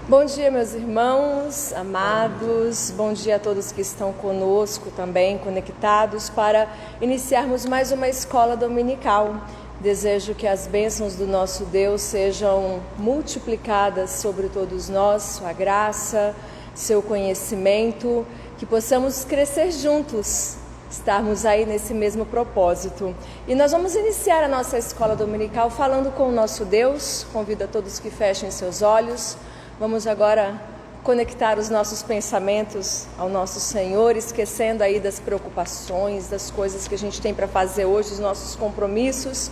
Bom dia, meus irmãos amados, bom dia a todos que estão conosco também, conectados, para iniciarmos mais uma escola dominical. Desejo que as bênçãos do nosso Deus sejam multiplicadas sobre todos nós, sua graça, seu conhecimento, que possamos crescer juntos, estarmos aí nesse mesmo propósito. E nós vamos iniciar a nossa escola dominical falando com o nosso Deus. Convido a todos que fechem seus olhos. Vamos agora conectar os nossos pensamentos ao nosso Senhor, esquecendo aí das preocupações, das coisas que a gente tem para fazer hoje, os nossos compromissos.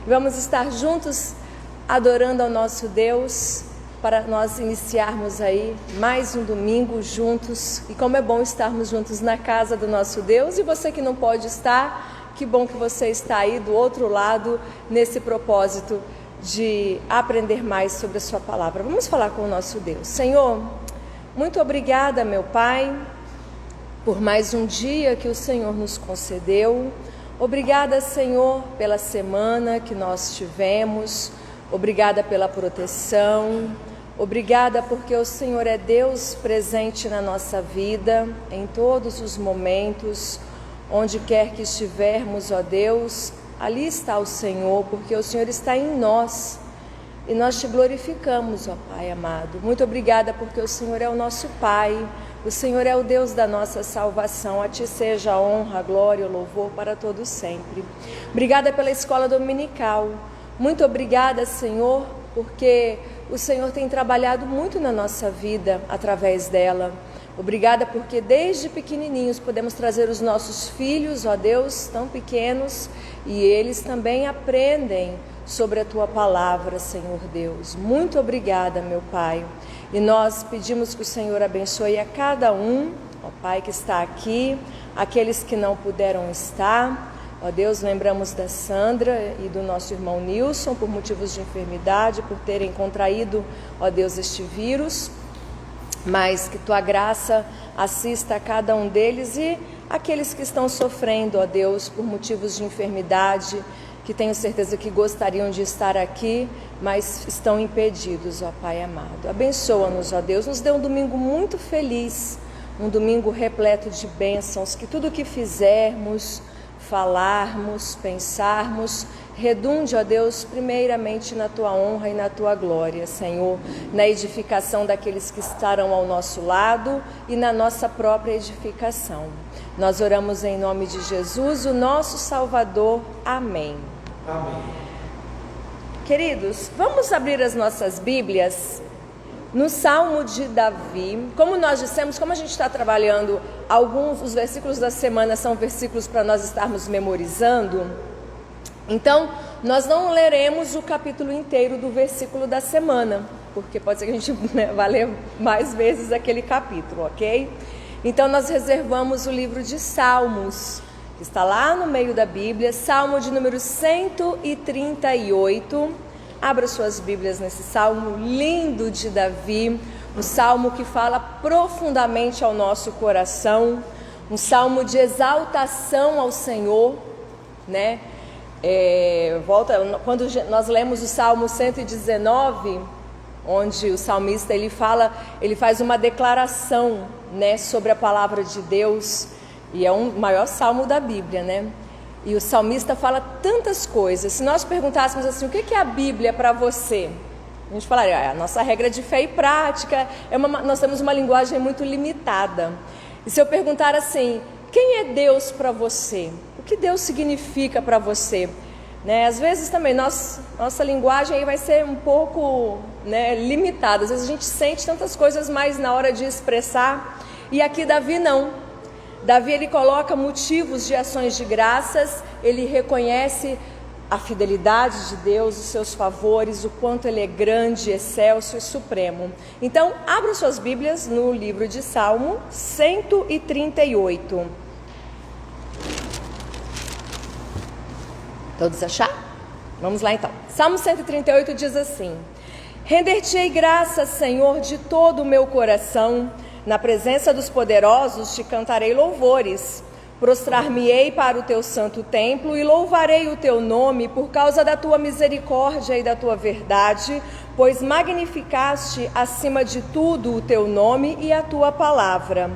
E vamos estar juntos adorando ao nosso Deus para nós iniciarmos aí mais um domingo juntos. E como é bom estarmos juntos na casa do nosso Deus. E você que não pode estar, que bom que você está aí do outro lado nesse propósito de aprender mais sobre a sua palavra. Vamos falar com o nosso Deus. Senhor, muito obrigada, meu Pai, por mais um dia que o Senhor nos concedeu. Obrigada, Senhor, pela semana que nós tivemos. Obrigada pela proteção. Obrigada porque o Senhor é Deus presente na nossa vida, em todos os momentos, onde quer que estivermos, ó Deus. Ali está o Senhor, porque o Senhor está em nós e nós te glorificamos, ó Pai amado. Muito obrigada porque o Senhor é o nosso Pai, o Senhor é o Deus da nossa salvação. A Ti seja a honra, a glória e o louvor para todos sempre. Obrigada pela escola dominical. Muito obrigada, Senhor, porque o Senhor tem trabalhado muito na nossa vida através dela. Obrigada porque desde pequenininhos podemos trazer os nossos filhos, ó Deus, tão pequenos, e eles também aprendem sobre a Tua palavra, Senhor Deus. Muito obrigada, meu Pai. E nós pedimos que o Senhor abençoe a cada um, ó Pai, que está aqui, aqueles que não puderam estar. Ó Deus, lembramos da Sandra e do nosso irmão Nilson por motivos de enfermidade, por terem contraído, ó Deus, este vírus. Mas que Tua graça assista a cada um deles e aqueles que estão sofrendo, ó Deus, por motivos de enfermidade, que tenho certeza que gostariam de estar aqui, mas estão impedidos, ó Pai amado. Abençoa-nos, ó Deus, nos dê um domingo muito feliz, um domingo repleto de bênçãos, que tudo o que fizermos, falarmos, pensarmos, redunde, ó Deus, primeiramente na Tua honra e na Tua glória, Senhor, na edificação daqueles que estarão ao nosso lado e na nossa própria edificação. Nós oramos em nome de Jesus, o nosso Salvador. Amém. Amém. Queridos, vamos abrir as nossas Bíblias no Salmo de Davi. Como nós dissemos, como a gente está trabalhando, os versículos da semana são versículos para nós estarmos memorizando. Então, nós não leremos o capítulo inteiro do versículo da semana, porque pode ser que a gente vá ler mais vezes aquele capítulo, ok? Então, nós reservamos o livro de Salmos, que está lá no meio da Bíblia, Salmo de número 138. Abra suas Bíblias nesse Salmo lindo de Davi, um Salmo que fala profundamente ao nosso coração, um Salmo de exaltação ao Senhor, né? Quando nós lemos o Salmo 119, onde o salmista ele faz uma declaração, né, sobre a palavra de Deus, e é o maior salmo da Bíblia, né? E o salmista fala tantas coisas. Se nós perguntássemos assim, o que é a Bíblia para você? A gente falaria, a nossa regra de fé e prática, nós temos uma linguagem muito limitada. E se eu perguntar assim, quem é Deus para você? O que Deus significa para você? Né? Às vezes também nossa linguagem aí vai ser um pouco, né, limitada. Às vezes a gente sente tantas coisas mais na hora de expressar. E aqui Davi não. Davi ele coloca motivos de ações de graças, ele reconhece a fidelidade de Deus, os seus favores, o quanto Ele é grande, excelso e supremo. Então, abra suas Bíblias no livro de Salmo 138. Todos acharam? Vamos lá então. Salmo 138 diz assim: Render-te-ei graças, Senhor, de todo o meu coração, na presença dos poderosos te cantarei louvores. Prostrar-me-ei para o teu santo templo e louvarei o teu nome por causa da tua misericórdia e da tua verdade, pois magnificaste acima de tudo o teu nome e a tua palavra.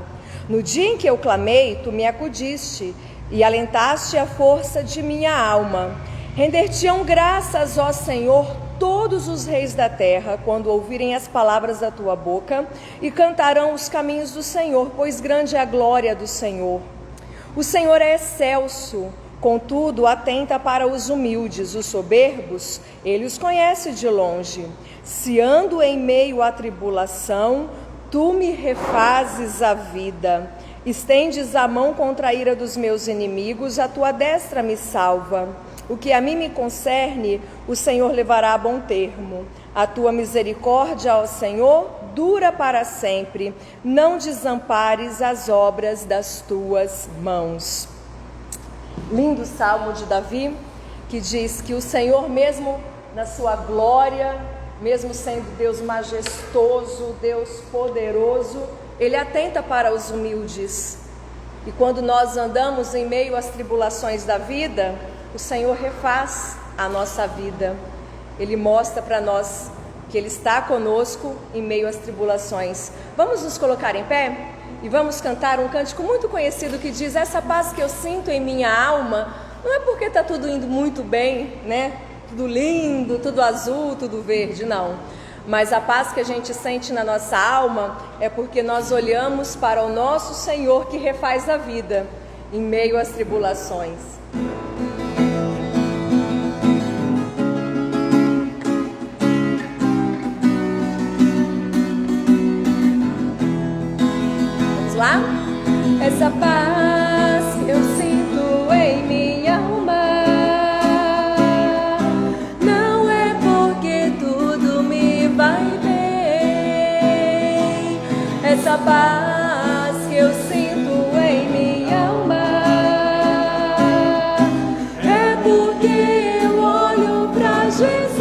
No dia em que eu clamei, tu me acudiste e alentaste a força de minha alma. Render-te-ão graças, ó Senhor, todos os reis da terra, quando ouvirem as palavras da tua boca, e cantarão os caminhos do Senhor, pois grande é a glória do Senhor. O Senhor é excelso, contudo atenta para os humildes, os soberbos, ele os conhece de longe. Se ando em meio à tribulação, tu me refazes a vida. Estendes a mão contra a ira dos meus inimigos, a tua destra me salva. O que a mim me concerne, o Senhor levará a bom termo. A tua misericórdia, ó Senhor, dura para sempre. Não desampares as obras das tuas mãos. Lindo salmo de Davi, que diz que o Senhor, mesmo na sua glória, mesmo sendo Deus majestoso, Deus poderoso, Ele atenta para os humildes. E quando nós andamos em meio às tribulações da vida, o Senhor refaz a nossa vida. Ele mostra para nós que Ele está conosco em meio às tribulações. Vamos nos colocar em pé e vamos cantar um cântico muito conhecido que diz: essa paz que eu sinto em minha alma, não é porque está tudo indo muito bem, né? Tudo lindo, tudo azul, tudo verde, não. Mas a paz que a gente sente na nossa alma é porque nós olhamos para o nosso Senhor que refaz a vida em meio às tribulações. Lá? Essa paz que eu sinto em minha alma não é porque tudo me vai bem. Essa paz que eu sinto em minha alma é porque eu olho pra Jesus.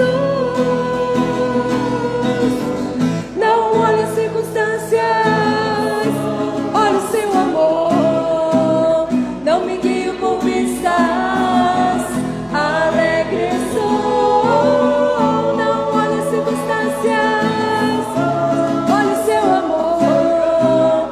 Não olho as circunstâncias, seu amor, não me guio por vistas, alegre sou. Não olhe as circunstâncias, olhe seu amor,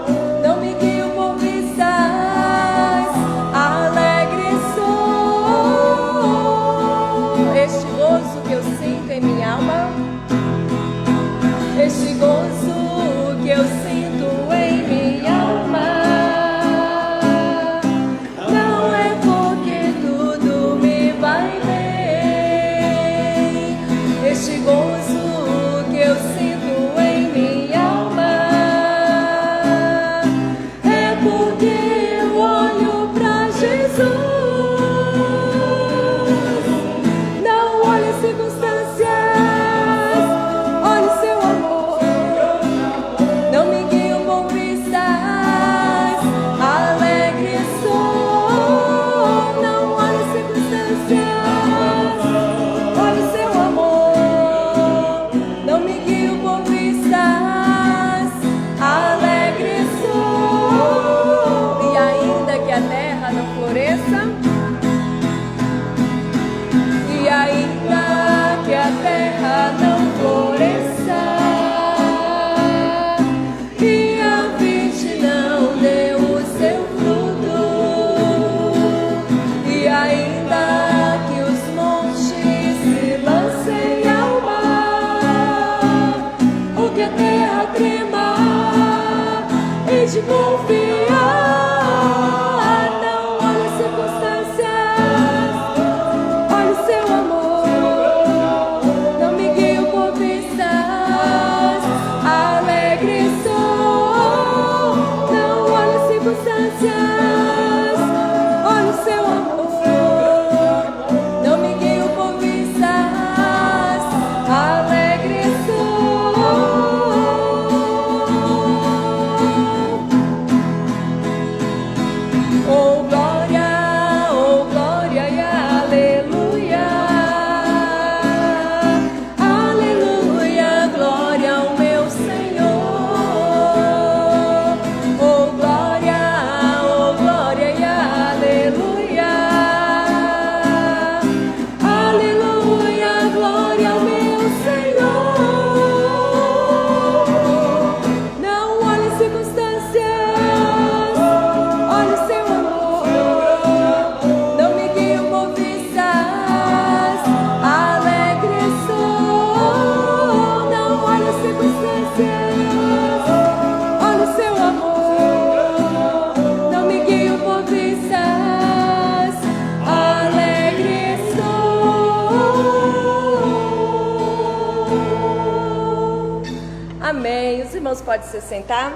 Amém. Os irmãos podem se sentar.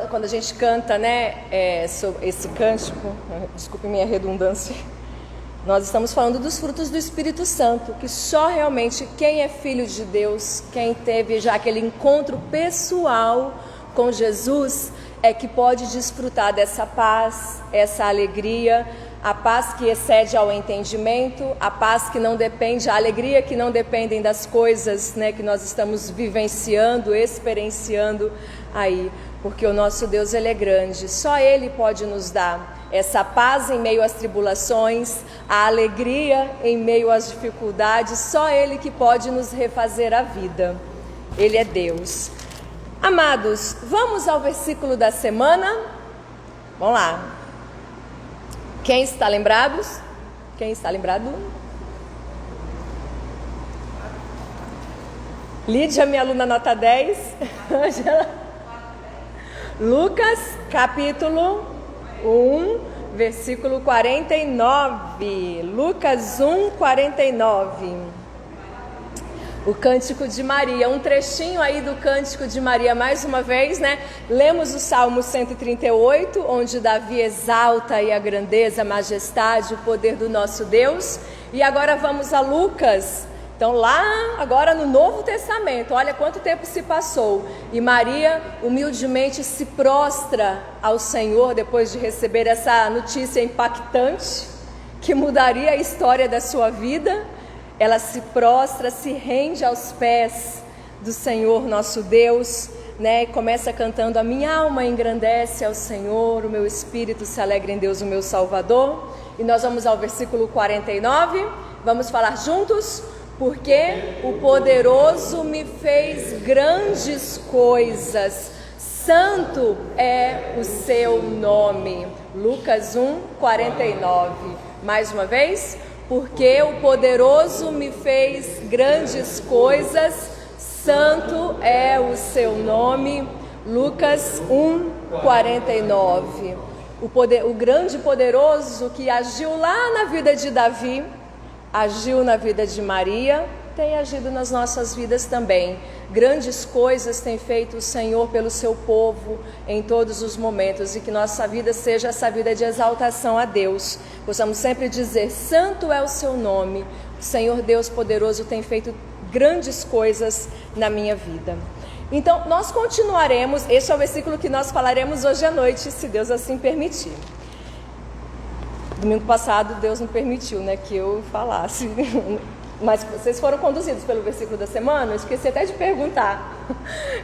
Quando a gente canta, né, sobre esse cântico, desculpe minha redundância, nós estamos falando dos frutos do Espírito Santo, que só realmente quem é filho de Deus, quem teve já aquele encontro pessoal com Jesus, é que pode desfrutar dessa paz, essa alegria, a paz que excede ao entendimento, a paz que não depende, a alegria que não dependem das coisas, né, que nós estamos vivenciando, experienciando aí, porque o nosso Deus, Ele é grande, só Ele pode nos dar essa paz em meio às tribulações, a alegria em meio às dificuldades, só Ele que pode nos refazer a vida, Ele é Deus. Amados, vamos ao versículo da semana, vamos lá. Quem está lembrado? Lídia, minha aluna nota 10. Lucas, capítulo 1, versículo 49. Lucas 1, 49. O Cântico de Maria, um trechinho aí do Cântico de Maria, mais uma vez, né? Lemos o Salmo 138, onde Davi exalta aí a grandeza, a majestade, o poder do nosso Deus. E agora vamos a Lucas. Então lá, agora no Novo Testamento, olha quanto tempo se passou. E Maria humildemente se prostra ao Senhor depois de receber essa notícia impactante, que mudaria a história da sua vida. Ela se prostra, se rende aos pés do Senhor nosso Deus, né? E começa cantando: a minha alma engrandece ao Senhor, o meu espírito se alegra em Deus, o meu Salvador. E nós vamos ao versículo 49, vamos falar juntos? Porque o poderoso me fez grandes coisas, santo é o seu nome. Lucas 1, 49. Mais uma vez. Porque o poderoso me fez grandes coisas, santo é o seu nome. Lucas 1, 49. O grande poderoso que agiu lá na vida de Davi, agiu na vida de Maria, tem agido nas nossas vidas também. Grandes coisas tem feito o Senhor pelo seu povo em todos os momentos, e que nossa vida seja essa vida de exaltação a Deus. Possamos sempre dizer: santo é o seu nome. O Senhor Deus poderoso tem feito grandes coisas na minha vida. Então nós continuaremos, este é o versículo que nós falaremos hoje à noite, se Deus assim permitir. Domingo passado Deus não permitiu, né, que eu falasse. Mas vocês foram conduzidos pelo versículo da semana? Eu esqueci até de perguntar.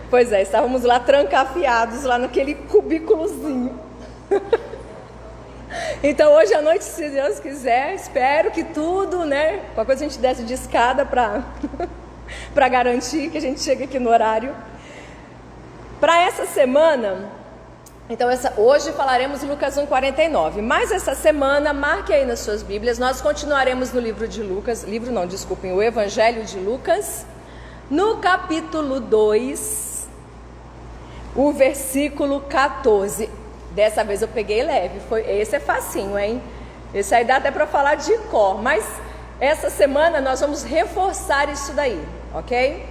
Pois é, estávamos lá trancafiados, lá naquele cubículozinho. Então hoje à noite, se Deus quiser, espero que tudo, né? Qualquer coisa a gente desce de escada para garantir que a gente chegue aqui no horário. Para essa semana, então hoje falaremos Lucas 1,49, mas essa semana, marque aí nas suas Bíblias, nós continuaremos no livro de Lucas, o Evangelho de Lucas, no capítulo 2, o versículo 14, dessa vez eu peguei leve, esse é facinho, hein? Esse aí dá até para falar de cor, mas essa semana nós vamos reforçar isso daí, ok?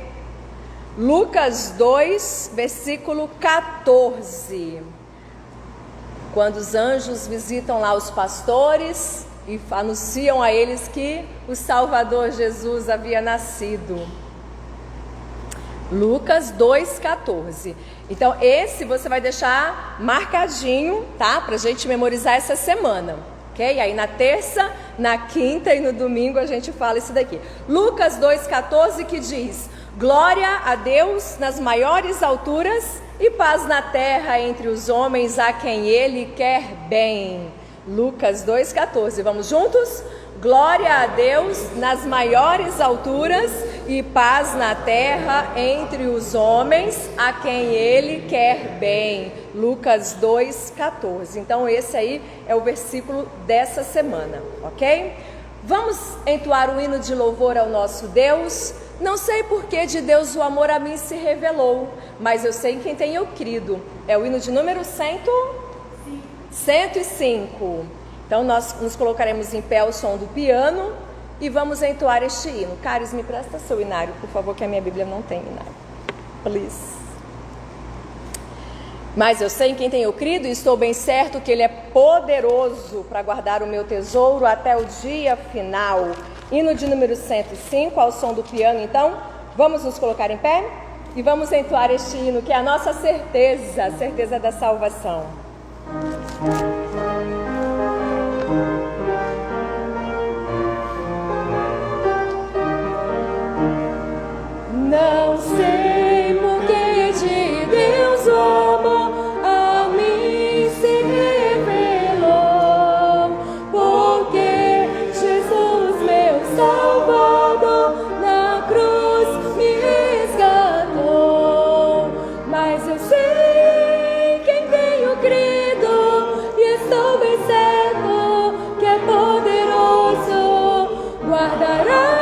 Lucas 2, versículo 14. Quando os anjos visitam lá os pastores e anunciam a eles que o Salvador Jesus havia nascido. Lucas 2,14. Então esse você vai deixar marcadinho, tá? Pra gente memorizar essa semana, ok? Aí na terça, na quinta e no domingo a gente fala isso daqui. Lucas 2,14 que diz: glória a Deus nas maiores alturas e paz na terra entre os homens a quem Ele quer bem. Lucas 2,14. Vamos juntos? Glória a Deus nas maiores alturas e paz na terra entre os homens a quem Ele quer bem. Lucas 2,14. Então esse aí é o versículo dessa semana, ok? Vamos entoar o hino de louvor ao nosso Deus. Não sei por que de Deus o amor a mim se revelou, mas eu sei em quem tenho crido. É o hino de número 105. Então nós nos colocaremos em pé ao som do piano e vamos entoar este hino. Caris, me presta seu inário, por favor, que a minha Bíblia não tem inário. Please. Mas eu sei em quem tenho crido e estou bem certo que Ele é poderoso para guardar o meu tesouro até o dia final. Hino de número 105, ao som do piano. Então, vamos nos colocar em pé e vamos entoar este hino, que é a nossa certeza, a certeza da salvação. Não sei por que de Deus o amor a mim se revelou, porque Jesus, meu Salvador, na cruz me resgatou. Mas eu sei quem tenho crido e estou bem certo que é poderoso, guardará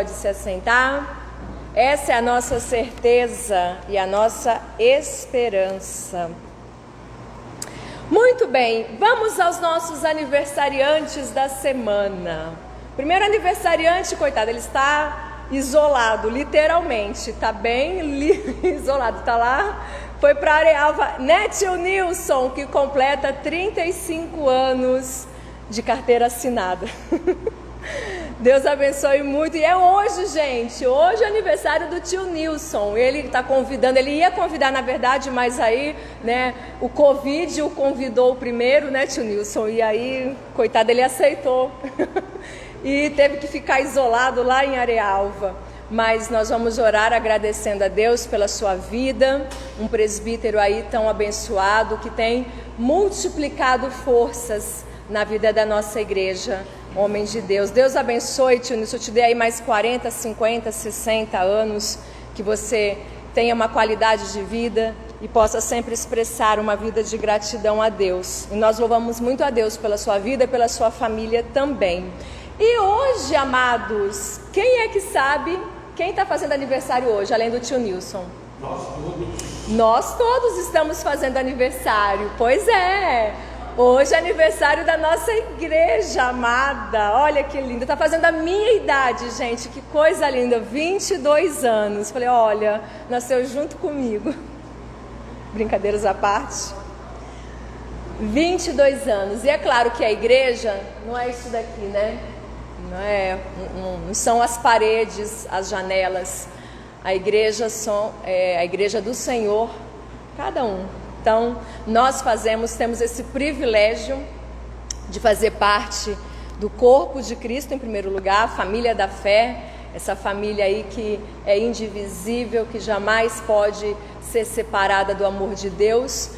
pode se assentar. Essa é a nossa certeza e a nossa esperança. Muito bem, vamos aos nossos aniversariantes da semana. Primeiro aniversariante, coitado, ele está isolado, literalmente, está bem isolado, está lá, foi para Arealva, Nétio Nilson, que completa 35 anos de carteira assinada. Deus abençoe muito. E é hoje, gente. Hoje é aniversário do tio Nilson. Ele está convidando, ele ia convidar, na verdade, mas aí, né, o Covid o convidou primeiro, né, tio Nilson? E aí, coitado, ele aceitou. E teve que ficar isolado lá em Arealva. Mas nós vamos orar agradecendo a Deus pela sua vida. Um presbítero aí tão abençoado que tem multiplicado forças na vida da nossa igreja. Homem de Deus, Deus abençoe, tio Nilson, eu te dei aí mais 40, 50, 60 anos, que você tenha uma qualidade de vida e possa sempre expressar uma vida de gratidão a Deus. E nós louvamos muito a Deus pela sua vida e pela sua família também. E hoje, amados, quem é que sabe quem está fazendo aniversário hoje, além do tio Nilson? Nós todos. Nós todos estamos fazendo aniversário, pois é. Hoje é aniversário da nossa igreja amada. Olha que lindo, está fazendo a minha idade, gente, que coisa linda, 22 anos. Falei, olha, nasceu junto comigo. Brincadeiras à parte. 22 anos. E é claro que a igreja não é isso daqui, né? Não são as paredes, as janelas. A igreja a igreja do Senhor, cada um. Então, nós temos esse privilégio de fazer parte do corpo de Cristo, em primeiro lugar, a família da fé, Essa família aí que é indivisível, que jamais pode ser separada do amor de Deus.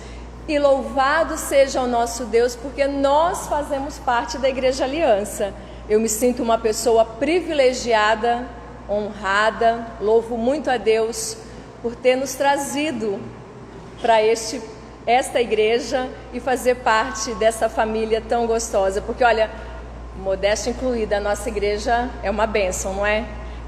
E louvado seja o nosso Deus, porque nós fazemos parte da Igreja Aliança. Eu me sinto uma pessoa privilegiada, honrada, louvo muito a Deus por ter nos trazido para esta igreja e fazer parte dessa família tão gostosa. Porque olha, modéstia incluída, a nossa igreja é uma bênção, não é?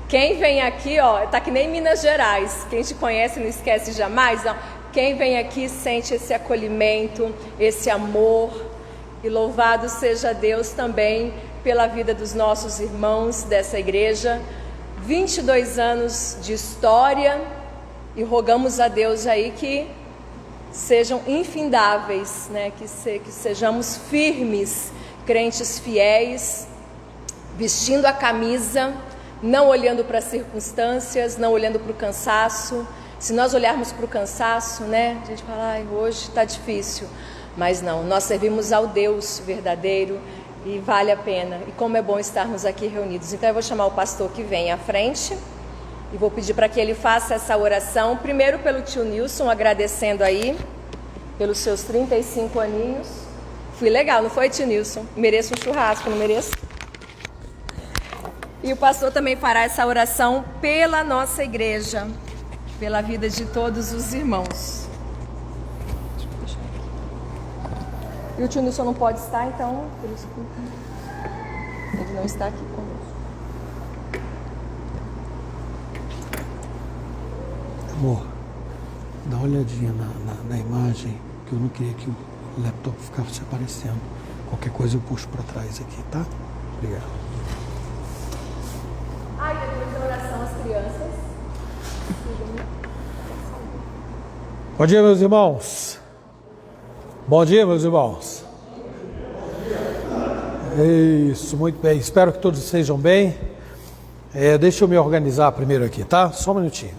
Quem vem aqui, ó, tá que nem Minas Gerais, quem te conhece não esquece jamais, não. Quem vem aqui sente esse acolhimento, esse amor, e louvado seja Deus também pela vida dos nossos irmãos dessa igreja. 22 anos de história, e rogamos a Deus aí que sejam infindáveis, né? Que sejamos firmes, crentes fiéis, vestindo a camisa, não olhando para as circunstâncias, não olhando para o cansaço. Se nós olharmos para o cansaço, né, a gente fala, ai, hoje está difícil. Mas não, nós servimos ao Deus verdadeiro e vale a pena. E como é bom estarmos aqui reunidos. Então eu vou chamar o pastor que vem à frente e vou pedir para que ele faça essa oração. Primeiro pelo tio Nilson, agradecendo aí pelos seus 35 aninhos. Fui legal, não foi, tio Nilson? Mereço um churrasco, não mereço? E o pastor também fará essa oração pela nossa igreja, pela vida de todos os irmãos. E o tio Nilson não pode estar, então ele não está aqui conosco. Amor, dá uma olhadinha na imagem, que eu não queria que o laptop ficasse aparecendo. Qualquer coisa eu puxo para trás aqui, tá? Obrigado. Ai, depois da oração às crianças. Bom dia, meus irmãos. Bom dia, meus irmãos. Isso, muito bem. Espero que todos estejam bem. Deixa eu me organizar primeiro aqui, tá? Só um minutinho.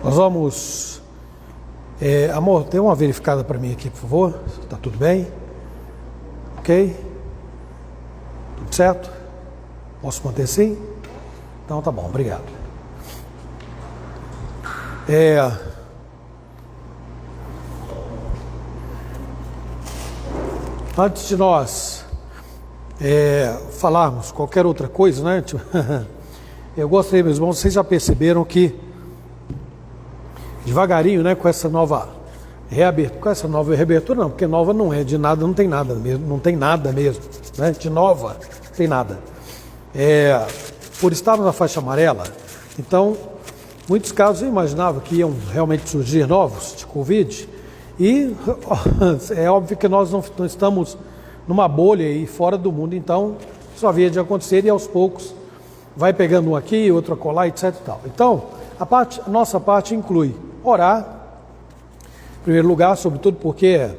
Nós vamos... amor, dê uma verificada para mim aqui, por favor. Tá tudo bem? Ok? Tudo certo? Posso manter assim? Então tá bom, obrigado. Antes de nós falarmos qualquer outra coisa, né? Eu gostaria, meus irmãos, vocês já perceberam que devagarinho, né, com essa nova reabertura, não, porque nova não é de nada, não tem nada mesmo, né? De nova, não tem nada. Por estarmos na faixa amarela, então, muitos casos eu imaginava que iam realmente surgir novos de Covid, e é óbvio que nós não estamos numa bolha aí fora do mundo, então isso havia de acontecer e aos poucos vai pegando um aqui, outro acolá, etc e tal. Então, a nossa parte inclui orar, em primeiro lugar, sobretudo porque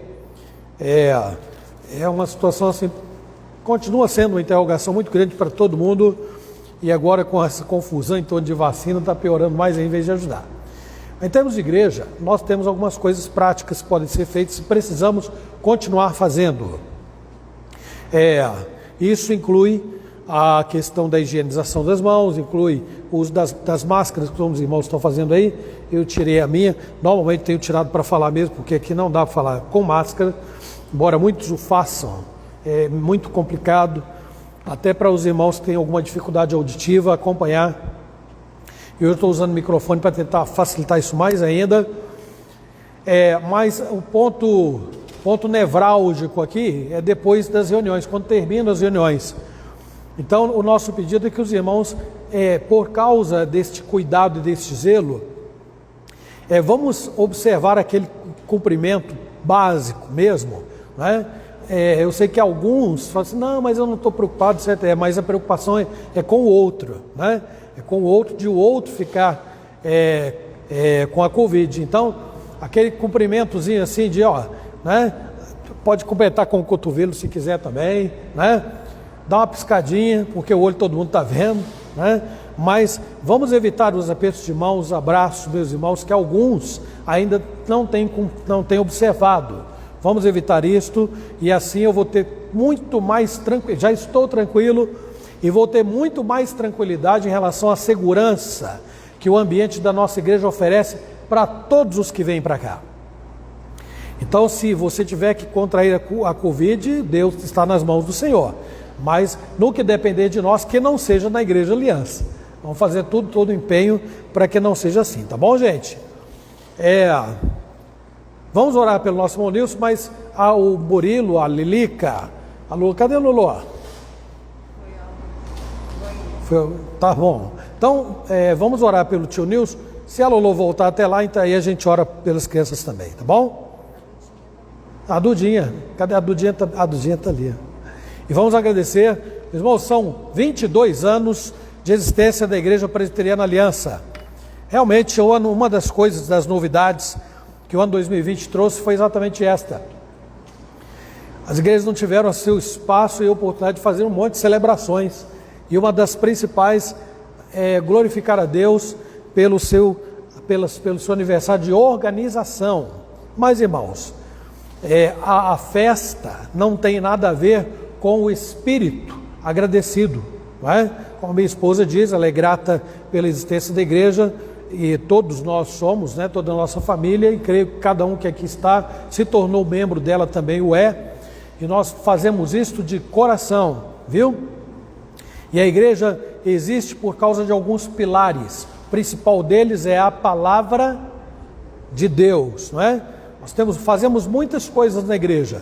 é uma situação assim, continua sendo uma interrogação muito grande para todo mundo, e agora com essa confusão em torno de vacina está piorando mais em vez de ajudar. Em termos de igreja, nós temos algumas coisas práticas que podem ser feitas e precisamos continuar fazendo. Isso inclui a questão da higienização das mãos, inclui o uso das máscaras que os irmãos estão fazendo aí. Eu tirei a minha, normalmente tenho tirado para falar mesmo, porque aqui não dá para falar com máscara, embora muitos o façam, é muito complicado, até para os irmãos que têm alguma dificuldade auditiva acompanhar. Eu estou usando o microfone para tentar facilitar isso mais ainda. Mas o ponto nevrálgico aqui é depois das reuniões, quando terminam as reuniões. Então, o nosso pedido é que os irmãos, por causa deste cuidado e deste zelo, vamos observar aquele cumprimento básico mesmo, né? Eu sei que alguns falam assim, não, mas eu não estou preocupado, certo? Mas a preocupação é com o outro, né? É com o outro, de o outro ficar com a Covid. Então, aquele cumprimentozinho assim de, né? Pode completar com o cotovelo se quiser também, né? Dá uma piscadinha, porque o olho todo mundo está vendo, né? Mas vamos evitar os apertos de mãos, os abraços, meus irmãos, que alguns ainda não têm observado. Vamos evitar isto, e assim eu vou ter muito mais tranquilo, já estou tranquilo e vou ter muito mais tranquilidade em relação à segurança que o ambiente da nossa igreja oferece para todos os que vêm para cá. Então, se você tiver que contrair a Covid, Deus está nas mãos do Senhor. Mas no que depender de nós, que não seja na Igreja Aliança. Vamos fazer todo o empenho para que não seja assim, tá bom, gente? Vamos orar pelo nosso irmão Nilson, mas o Murilo, a Lilica, a Lula, cadê a Lulu? Tá bom. Então, vamos orar pelo tio Nilson. Se a Lulu voltar até lá, então aí a gente ora pelas crianças também, tá bom? A Dudinha, cadê a Dudinha? A Dudinha está ali. E vamos agradecer, irmãos, são 22 anos de existência da Igreja Presbiteriana Aliança. Realmente, uma das coisas, das novidades que o ano 2020 trouxe foi exatamente esta. As igrejas não tiveram seu espaço e a oportunidade de fazer um monte de celebrações. E uma das principais é glorificar a Deus pelo seu aniversário de organização. Mas, irmãos, a festa não tem nada a ver com o espírito agradecido, não é? Como minha esposa diz, ela é grata pela existência da igreja e todos nós somos, né? Toda a nossa família, e creio que cada um que aqui está se tornou membro dela também o é, e nós fazemos isto de coração, viu? E a igreja existe por causa de alguns pilares. O principal deles é a palavra de Deus, não é? Nós fazemos muitas coisas na igreja,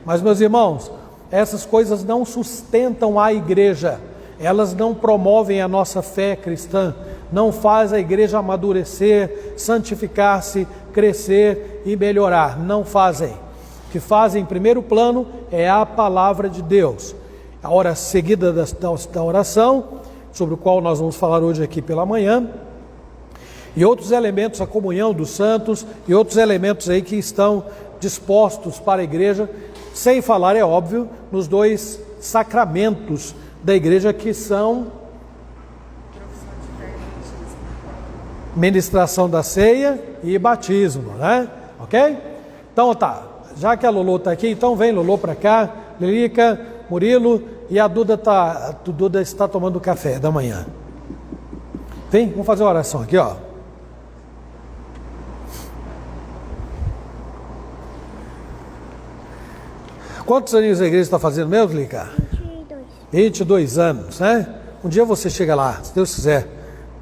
mas, meus irmãos, essas coisas não sustentam a igreja, elas não promovem a nossa fé cristã, não fazem a igreja amadurecer, santificar-se, crescer e melhorar, não fazem. O que fazem em primeiro plano é a palavra de Deus. A hora seguida da oração, sobre o qual nós vamos falar hoje aqui pela manhã, e outros elementos, a comunhão dos santos, e outros elementos aí que estão dispostos para a igreja, sem falar, é óbvio, nos dois sacramentos da igreja, que são ministração da ceia e batismo, né? Ok? Então tá, já que a Lulu está aqui, então vem Lulu para cá, Lilica, Murilo, e a Duda está tomando café da manhã. Vem, vamos fazer uma oração aqui, ó. Quantos aninhos a igreja está fazendo mesmo, Lica? 22 anos, né? Um dia você chega lá, se Deus quiser,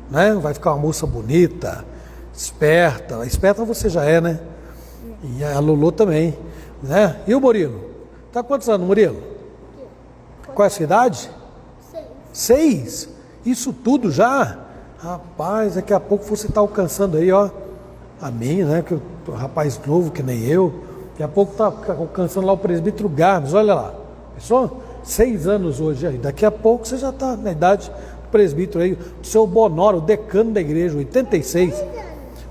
né? Vai ficar uma moça bonita, esperta. Esperta você já é, né? E a Lulu também, né? E o Murilo? Tá quantos anos, Murilo? Qual é a sua idade? 6. Isso tudo já? Rapaz, daqui a pouco você está alcançando aí, ó, a minha, né? Que o rapaz novo, que nem eu. Daqui a pouco está alcançando lá o presbítero Garmes, olha lá. Pessoal, 6 anos hoje aí. Daqui a pouco você já está na idade do presbítero aí. O seu Bonoro, o decano da igreja, 86.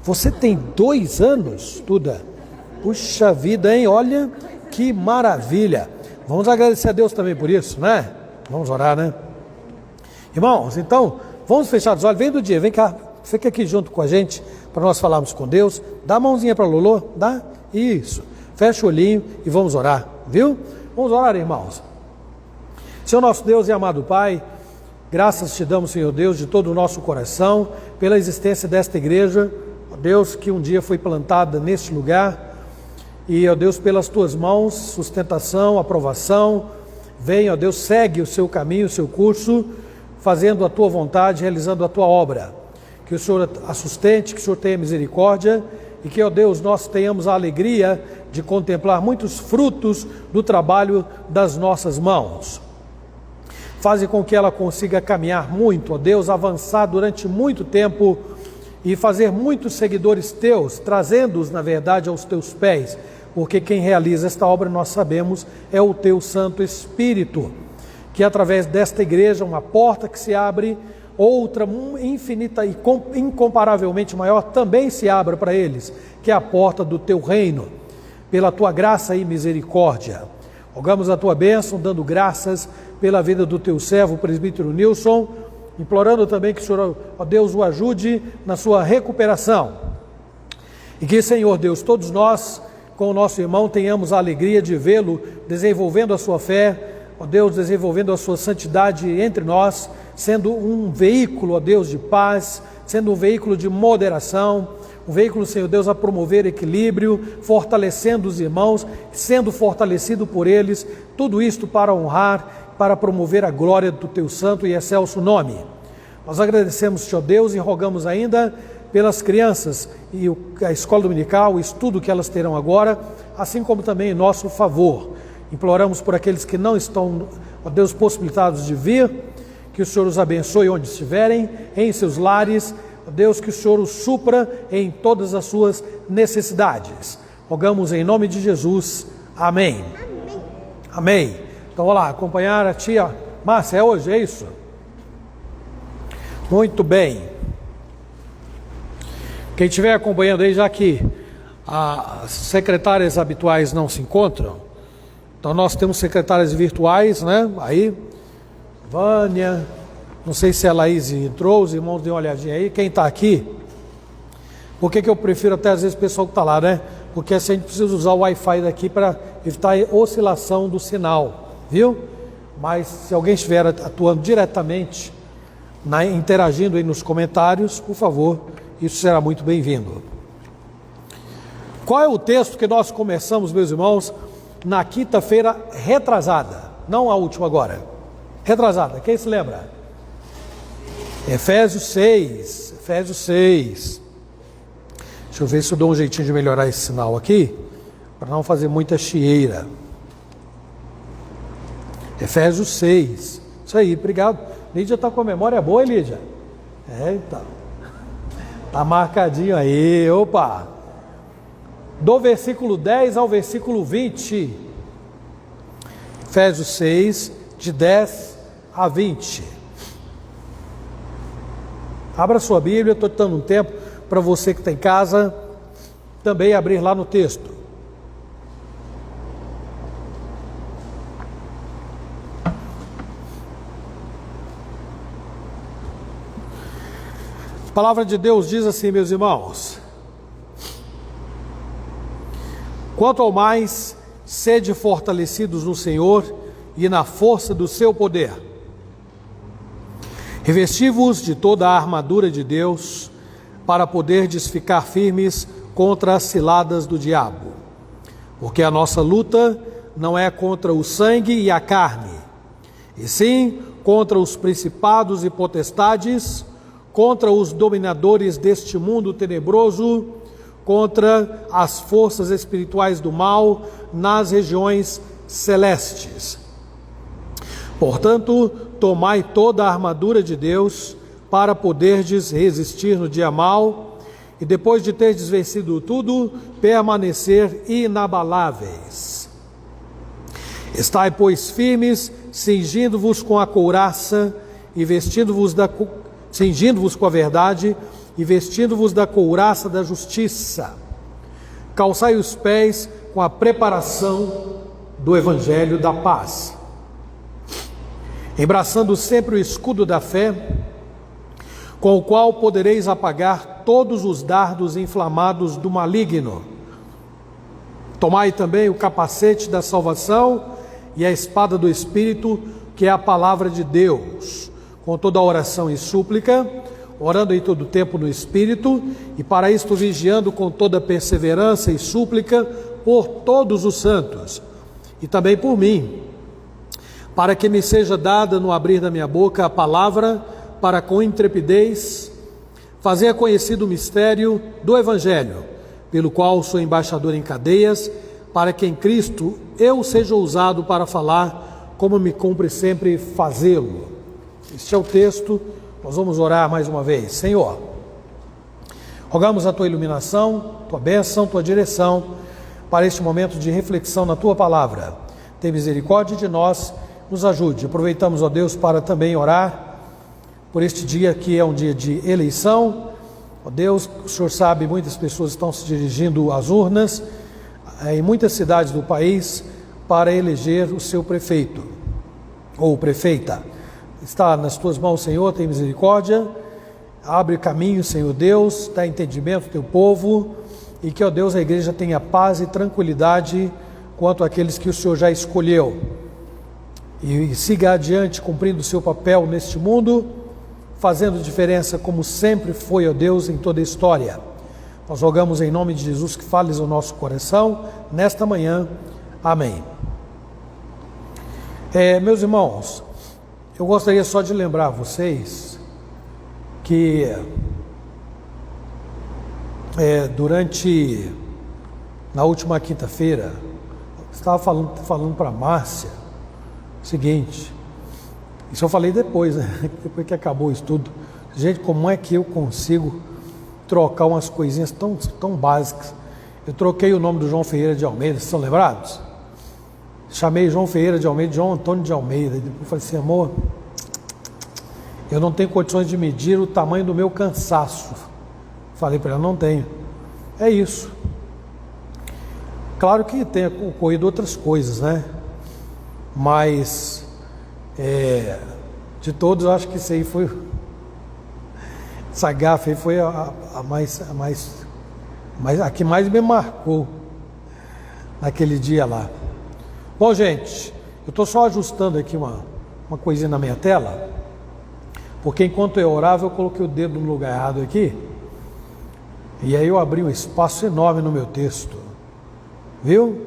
Você tem 2 anos, Duda? Puxa vida, hein? Olha que maravilha. Vamos agradecer a Deus também por isso, né? Vamos orar, né? Irmãos, então, vamos fechar os olhos. Vem do dia, vem cá. Fica aqui junto com a gente para nós falarmos com Deus. Dá a mãozinha para a Lulu, dá? Isso. Fecha o olhinho e vamos orar, viu? Vamos orar, irmãos. Senhor nosso Deus e amado Pai, graças te damos, Senhor Deus, de todo o nosso coração, pela existência desta igreja, ó Deus, que um dia foi plantada neste lugar, e, ó Deus, pelas tuas mãos, sustentação, aprovação, vem, ó Deus, segue o seu caminho, o seu curso, fazendo a tua vontade, realizando a tua obra. Que o Senhor a sustente, que o Senhor tenha misericórdia, e que, ó Deus, nós tenhamos a alegria de contemplar muitos frutos do trabalho das nossas mãos. Faze com que ela consiga caminhar muito, ó Deus, avançar durante muito tempo e fazer muitos seguidores teus, trazendo-os, na verdade, aos teus pés, porque quem realiza esta obra, nós sabemos, é o teu Santo Espírito, que através desta igreja, uma porta que se abre, outra infinita e incomparavelmente maior também se abra para eles, que é a porta do teu reino, pela tua graça e misericórdia. Rogamos a tua bênção, dando graças pela vida do teu servo, o presbítero Nilson, implorando também que o Senhor, ó Deus, o ajude na sua recuperação. E que, Senhor Deus, todos nós com o nosso irmão, tenhamos a alegria de vê-lo desenvolvendo a sua fé, ó Deus, desenvolvendo a sua santidade entre nós, sendo um veículo, ó Deus, de paz, sendo um veículo de moderação, um veículo, Senhor Deus, a promover equilíbrio, fortalecendo os irmãos, sendo fortalecido por eles, tudo isto para honrar, para promover a glória do Teu santo e excelso nome. Nós agradecemos, Senhor Deus, e rogamos ainda pelas crianças e a escola dominical, o estudo que elas terão agora, assim como também em nosso favor. Imploramos por aqueles que não estão, ó Deus, possibilitados de vir, que o Senhor os abençoe onde estiverem, em seus lares, ó Deus, que o Senhor os supra em todas as suas necessidades. Rogamos em nome de Jesus. Amém. Amém. Então vamos lá, acompanhar a tia Márcia, é hoje, é isso? Muito bem. Quem estiver acompanhando aí, já que as secretárias habituais não se encontram, então nós temos secretárias virtuais, né? Aí, Vânia, não sei se a Laís entrou, os irmãos dêem uma olhadinha aí. Quem está aqui, por que eu prefiro até às vezes o pessoal que está lá, né? Porque assim a gente precisa usar o Wi-Fi daqui para evitar a oscilação do sinal, viu? Mas se alguém estiver atuando diretamente, interagindo aí nos comentários, por favor, isso será muito bem-vindo. Qual é o texto que nós começamos, meus irmãos, na quinta-feira retrasada? Não a última agora. Retrasada, quem se lembra? Efésios 6. Efésios 6. Deixa eu ver se eu dou um jeitinho de melhorar esse sinal aqui, para não fazer muita chieira. Efésios 6. Isso aí, obrigado. Lídia está com a memória boa, hein, Lídia? Então. Está marcadinho aí, opa! Do versículo 10 ao versículo 20. Efésios 6, de 10 a 20. Abra sua Bíblia, estou dando um tempo para você que está em casa também abrir lá no texto. A palavra de Deus diz assim, meus irmãos: quanto ao mais, sede fortalecidos no Senhor e na força do seu poder. Revesti-vos de toda a armadura de Deus, para poderdes ficar firmes contra as ciladas do diabo. Porque a nossa luta não é contra o sangue e a carne, e sim contra os principados e potestades, contra os dominadores deste mundo tenebroso, contra as forças espirituais do mal nas regiões celestes. Portanto, tomai toda a armadura de Deus, para poderdes resistir no dia mau, e depois de terdes vencido tudo, permanecer inabaláveis. Estai, pois, firmes, cingindo-vos com a couraça, e cingindo-vos com a verdade, e vestindo-vos da couraça da justiça. Calçai os pés com a preparação do evangelho da paz. Embraçando sempre o escudo da fé, com o qual podereis apagar todos os dardos inflamados do maligno. Tomai também o capacete da salvação e a espada do Espírito, que é a palavra de Deus, com toda a oração e súplica, orando em todo o tempo no Espírito, e para isto vigiando com toda perseverança e súplica por todos os santos, e também por mim, para que me seja dada no abrir da minha boca a palavra, para com intrepidez fazer conhecido o mistério do Evangelho, pelo qual sou embaixador em cadeias, para que em Cristo eu seja ousado para falar, como me cumpre sempre fazê-lo. Este é o texto. Nós vamos orar mais uma vez. Senhor, rogamos a Tua iluminação, Tua bênção, Tua direção, para este momento de reflexão na Tua palavra. Tem misericórdia de nós, nos ajude. Aproveitamos, ó Deus, para também orar por este dia que é um dia de eleição. Ó Deus, o Senhor sabe, muitas pessoas estão se dirigindo às urnas em muitas cidades do país para eleger o seu prefeito ou prefeita. Está nas Tuas mãos, Senhor, tem misericórdia, abre caminho, Senhor Deus, dá entendimento ao Teu povo, e que, ó Deus, a igreja tenha paz e tranquilidade quanto àqueles que o Senhor já escolheu, e siga adiante cumprindo o seu papel neste mundo, fazendo diferença como sempre foi, ó Deus, em toda a história. Nós rogamos em nome de Jesus que fales ao nosso coração nesta manhã. Amém. Meus irmãos, eu gostaria só de lembrar a vocês que na última quinta-feira, estava falando para a Márcia o seguinte, isso eu falei depois, né? Depois que acabou isso tudo. Gente, como é que eu consigo trocar umas coisinhas tão básicas? Eu troquei o nome do João Ferreira de Almeida, vocês estão lembrados? Chamei João Ferreira de Almeida, João Antônio de Almeida, e depois falei assim, amor, eu não tenho condições de medir o tamanho do meu cansaço. Falei para ela, não tenho. É isso. Claro que tem ocorrido outras coisas, né? Mas de todos, eu acho que isso aí foi, essa gafe aí foi a que mais me marcou naquele dia lá. Bom, gente, eu estou só ajustando aqui uma coisinha na minha tela, porque enquanto eu orava, eu coloquei o dedo no lugar errado aqui, e aí eu abri um espaço enorme no meu texto, viu?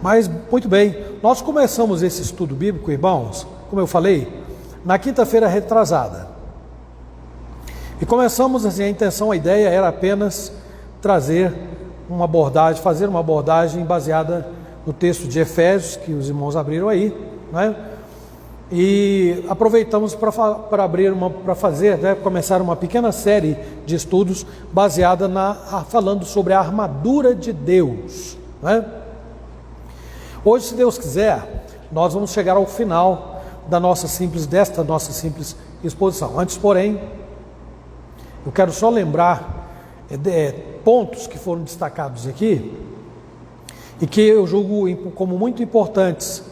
Mas, muito bem, nós começamos esse estudo bíblico, irmãos, como eu falei, na quinta-feira retrasada. E começamos assim, a ideia era apenas fazer uma abordagem baseada no texto de Efésios, que os irmãos abriram aí, né? E aproveitamos para começar uma pequena série de estudos baseada falando sobre a armadura de Deus, né? Hoje, se Deus quiser, nós vamos chegar ao final desta nossa simples exposição. Antes, porém, eu quero só lembrar pontos que foram destacados aqui e que eu julgo como muito importantes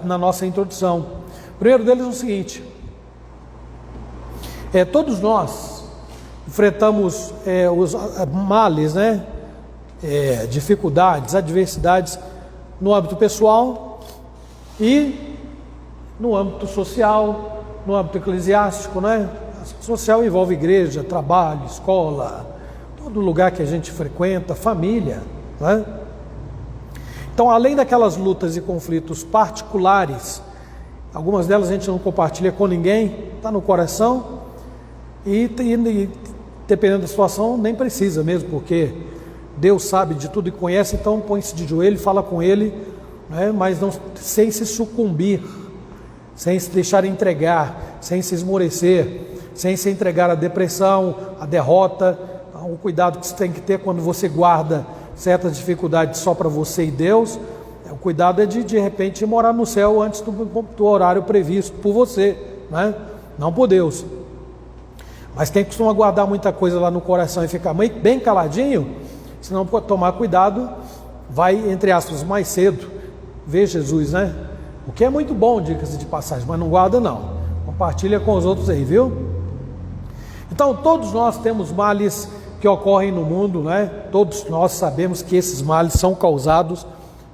na nossa introdução. O primeiro deles é o seguinte: todos nós enfrentamos os males, né? Dificuldades, adversidades no âmbito pessoal e no âmbito social, no âmbito eclesiástico, né? Social envolve igreja, trabalho, escola, todo lugar que a gente frequenta, família, né? Então, além daquelas lutas e conflitos particulares, algumas delas a gente não compartilha com ninguém, está no coração, e dependendo da situação, nem precisa mesmo, porque Deus sabe de tudo e conhece, então põe-se de joelho, fala com Ele, né? Mas não, sem se sucumbir, sem se deixar entregar, sem se esmorecer, sem se entregar à depressão, à derrota. O cuidado que você tem que ter quando você guarda certas dificuldades só para você e Deus, o cuidado é de repente morar no céu antes do horário previsto por você, né? Não por Deus. Mas quem costuma guardar muita coisa lá no coração e ficar bem caladinho, se não tomar cuidado, vai, entre aspas, mais cedo ver Jesus, né? O que é muito bom, dicas de passagem, mas não guarda não. Compartilha com os outros aí, viu? Então, todos nós temos males que ocorrem no mundo, né? Todos nós sabemos que esses males são causados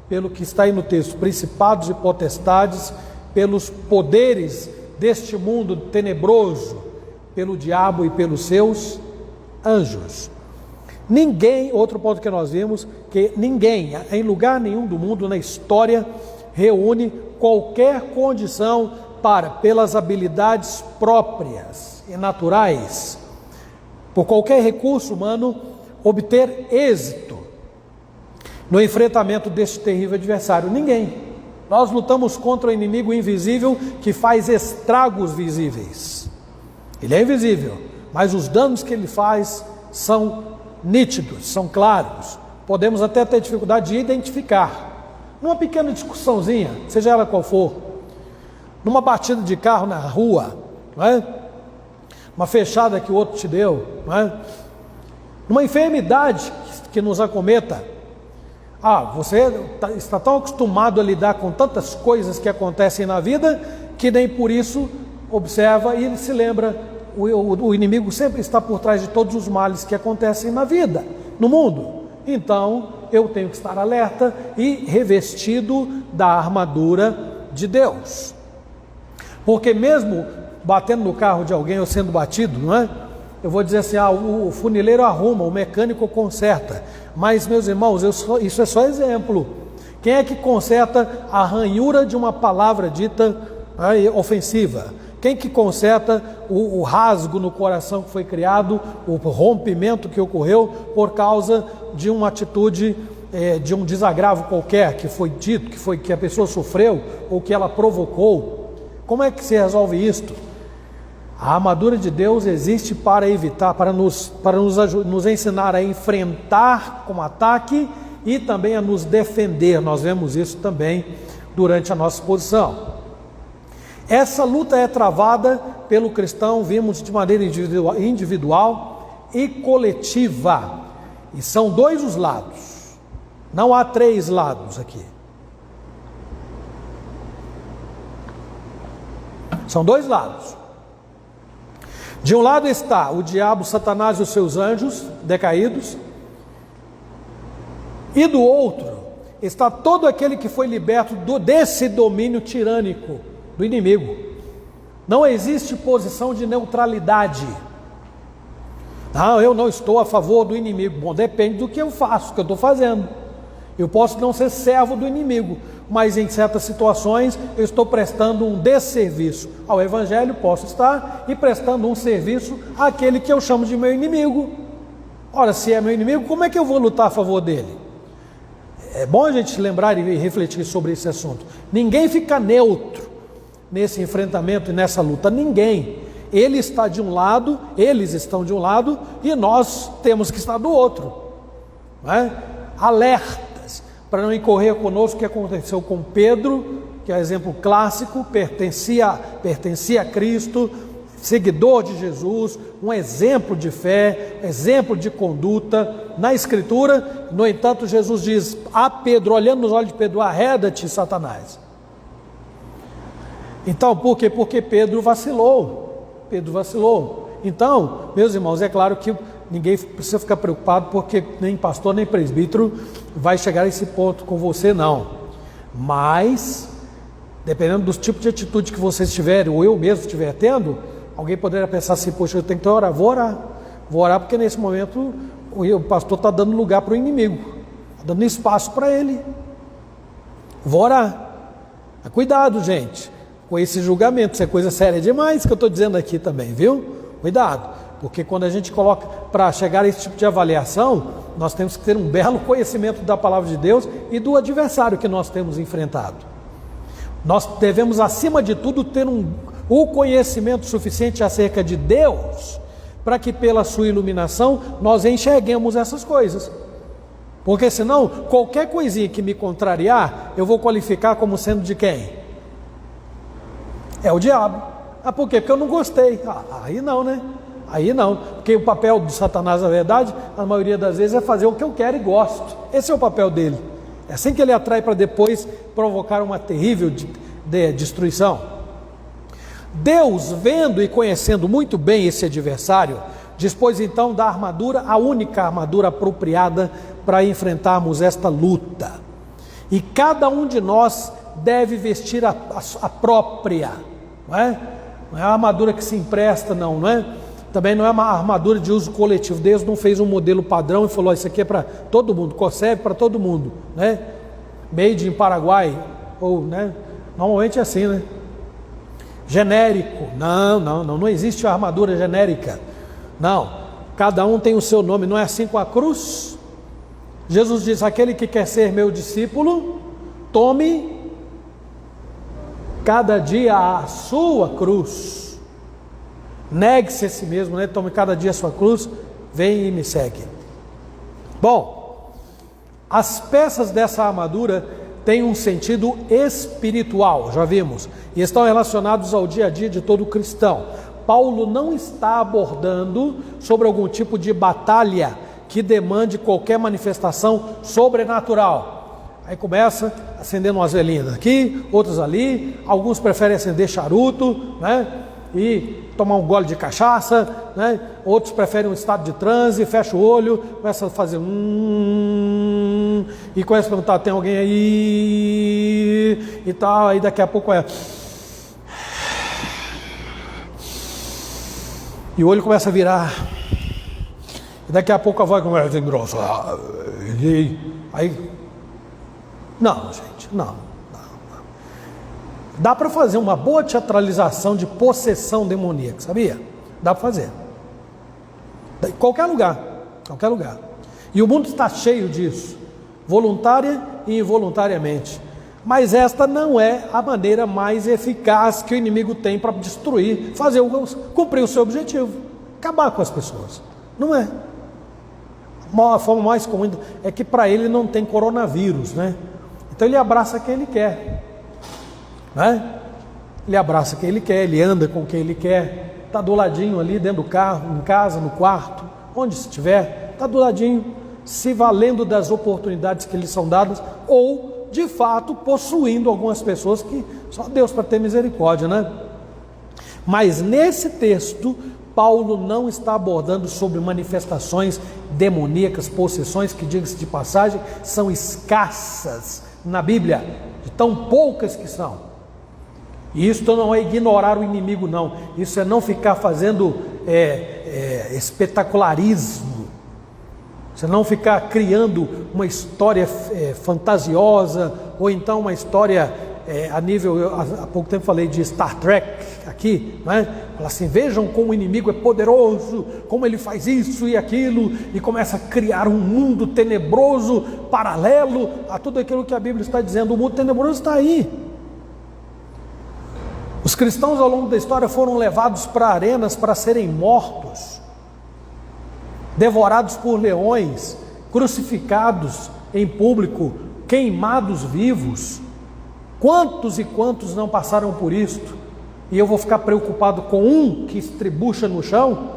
pelo que está aí no texto, principados e potestades, pelos poderes deste mundo tenebroso, pelo diabo e pelos seus anjos. Outro ponto que nós vimos, que ninguém, em lugar nenhum do mundo, na história, reúne qualquer condição para, pelas habilidades próprias e naturais, por qualquer recurso humano, obter êxito no enfrentamento deste terrível adversário. Ninguém. Nós lutamos contra o inimigo invisível que faz estragos visíveis. Ele é invisível, mas os danos que ele faz são nítidos, são claros. Podemos até ter dificuldade de identificar. Numa pequena discussãozinha, seja ela qual for, numa batida de carro na rua, não é? Uma fechada que o outro te deu, não é? Numa enfermidade que nos acometa. Você está tão acostumado a lidar com tantas coisas que acontecem na vida, que nem por isso observa e se lembra o inimigo sempre está por trás de todos os males que acontecem na vida, no mundo. Então, eu tenho que estar alerta e revestido da armadura de Deus. Porque mesmo batendo no carro de alguém ou sendo batido, não é? Eu vou dizer assim, o funileiro arruma, o mecânico conserta. Mas, meus irmãos, isso é só exemplo. Quem é que conserta a ranhura de uma palavra dita ofensiva? Quem que conserta o rasgo no coração que foi criado, o rompimento que ocorreu por causa de uma atitude, de um desagravo qualquer que foi dito, que a pessoa sofreu ou que ela provocou? Como é que se resolve isto? A armadura de Deus existe para evitar, para nos ensinar a enfrentar com ataque e também a nos defender. Nós vemos isso também durante a nossa exposição. Essa luta é travada pelo cristão, vimos, de maneira individual e coletiva. E são dois os lados. Não há três lados aqui. São dois lados. De um lado está o diabo, Satanás e os seus anjos decaídos. E do outro está todo aquele que foi liberto desse domínio tirânico do inimigo. Não existe posição de neutralidade. Não, eu não estou a favor do inimigo. Bom, depende do que eu faço, do que eu estou fazendo. Eu posso não ser servo do inimigo, mas em certas situações eu estou prestando um desserviço ao Evangelho, posso estar, e prestando um serviço àquele que eu chamo de meu inimigo. Ora, se é meu inimigo, como é que eu vou lutar a favor dele? É bom a gente lembrar e refletir sobre esse assunto. Ninguém fica neutro nesse enfrentamento e nessa luta, ninguém. Ele está de um lado, eles estão de um lado e nós temos que estar do outro, não é? Alertas para não incorrer conosco o que aconteceu com Pedro, que é exemplo clássico, pertencia a Cristo, seguidor de Jesus, um exemplo de fé, exemplo de conduta na Escritura. No entanto, Jesus diz a Pedro, olhando nos olhos de Pedro: arreda-te, Satanás. Então, por quê? Porque Pedro vacilou. Então, meus irmãos, é claro que ninguém precisa ficar preocupado, porque nem pastor nem presbítero vai chegar a esse ponto com você, não. Mas, dependendo dos tipos de atitude que vocês tiverem, ou eu mesmo estiver tendo, alguém poderia pensar assim: poxa, eu tenho que orar. Vou orar porque nesse momento o pastor está dando lugar para o inimigo, está dando espaço para ele. Vou orar. Mas cuidado, gente, com esse julgamento, isso é coisa séria demais que eu estou dizendo aqui também, viu? Cuidado, porque quando a gente coloca para chegar a esse tipo de avaliação, nós temos que ter um belo conhecimento da palavra de Deus e do adversário que nós temos enfrentado. Nós devemos, acima de tudo, ter o conhecimento suficiente acerca de Deus, para que pela sua iluminação nós enxerguemos essas coisas. Porque senão, qualquer coisinha que me contrariar, eu vou qualificar como sendo de quem? É o diabo. Ah, por quê? Porque eu não gostei. Aí não, né? Aí não. Porque o papel do Satanás, na verdade, a maioria das vezes é fazer o que eu quero e gosto. Esse é o papel dele. É assim que ele atrai para depois provocar uma terrível destruição. Deus, vendo e conhecendo muito bem esse adversário, dispôs então da armadura, a única armadura apropriada para enfrentarmos esta luta. E cada um de nós deve vestir a própria, não é? Não é a armadura que se empresta, não é? Também não é uma armadura de uso coletivo. Deus não fez um modelo padrão e falou: isso aqui é para todo mundo, serve para todo mundo, né? Made in Paraguai, ou, né? Normalmente é assim, né? Genérico. Não existe a armadura genérica. Não, cada um tem o seu nome. Não é assim com a cruz? Jesus diz: aquele que quer ser meu discípulo, tome cada dia a sua cruz. Negue-se a si mesmo, né? Tome cada dia a sua cruz, vem e me segue. Bom, as peças dessa armadura têm um sentido espiritual, já vimos, e estão relacionados ao dia a dia de todo cristão. Paulo não está abordando sobre algum tipo de batalha que demande qualquer manifestação sobrenatural. Aí começa acendendo umas velhinhas aqui, outras ali, alguns preferem acender charuto, né? E tomar um gole de cachaça, né? Outros preferem um estado de transe, fecha o olho, começa a fazer e começa a perguntar, tem alguém aí e tal, aí daqui a pouco e o olho começa a virar, e daqui a pouco a voz começa a engrossar, aí, não, gente, não. Dá para fazer uma boa teatralização de possessão demoníaca, sabia? Dá para fazer. Em qualquer lugar, qualquer lugar. E o mundo está cheio disso, voluntária e involuntariamente. Mas esta não é a maneira mais eficaz que o inimigo tem para destruir, cumprir o seu objetivo, acabar com as pessoas. Não é. A forma mais comum é que para ele não tem coronavírus, né? Então ele abraça quem ele quer, né? Ele abraça quem ele quer, ele anda com quem ele quer, está do ladinho ali dentro do carro, em casa, no quarto, onde estiver, está do ladinho, se valendo das oportunidades que lhe são dadas, ou de fato possuindo algumas pessoas que só Deus para ter misericórdia, né? Mas nesse texto Paulo não está abordando sobre manifestações demoníacas, possessões que, diga-se de passagem, são escassas na Bíblia, de tão poucas que são. E isso não é ignorar o inimigo, não. Isso é não ficar fazendo espetacularismo. Isso é não ficar criando uma história fantasiosa, ou então uma história a nível, há pouco tempo falei de Star Trek aqui, não é? Fala assim, vejam como o inimigo é poderoso, como ele faz isso e aquilo, e começa a criar um mundo tenebroso, paralelo a tudo aquilo que a Bíblia está dizendo. O mundo tenebroso está aí. Os cristãos ao longo da história foram levados para arenas para serem mortos, devorados por leões, crucificados em público, queimados vivos. Quantos e quantos não passaram por isto? E eu vou ficar preocupado com um que estribucha no chão,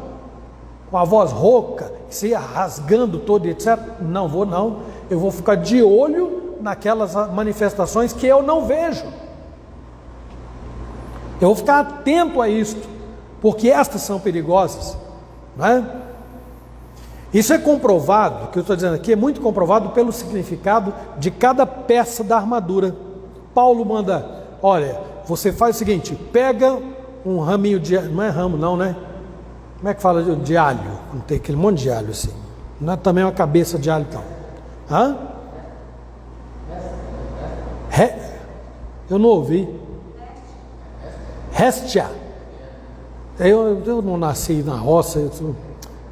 com a voz rouca, se rasgando todo, etc. Não vou não, eu vou ficar de olho naquelas manifestações que eu não vejo. Eu vou ficar atento a isto, porque estas são perigosas, não é? Isso é comprovado, o que eu estou dizendo aqui é muito comprovado pelo significado de cada peça da armadura. Paulo manda, olha, você faz o seguinte, pega um raminho de alho, não é ramo não, né? Como é que fala de alho? Não tem aquele monte de alho assim, não é também uma cabeça de alho não. Hã? Eu não ouvi. Réstia. Eu não nasci na roça, eu sou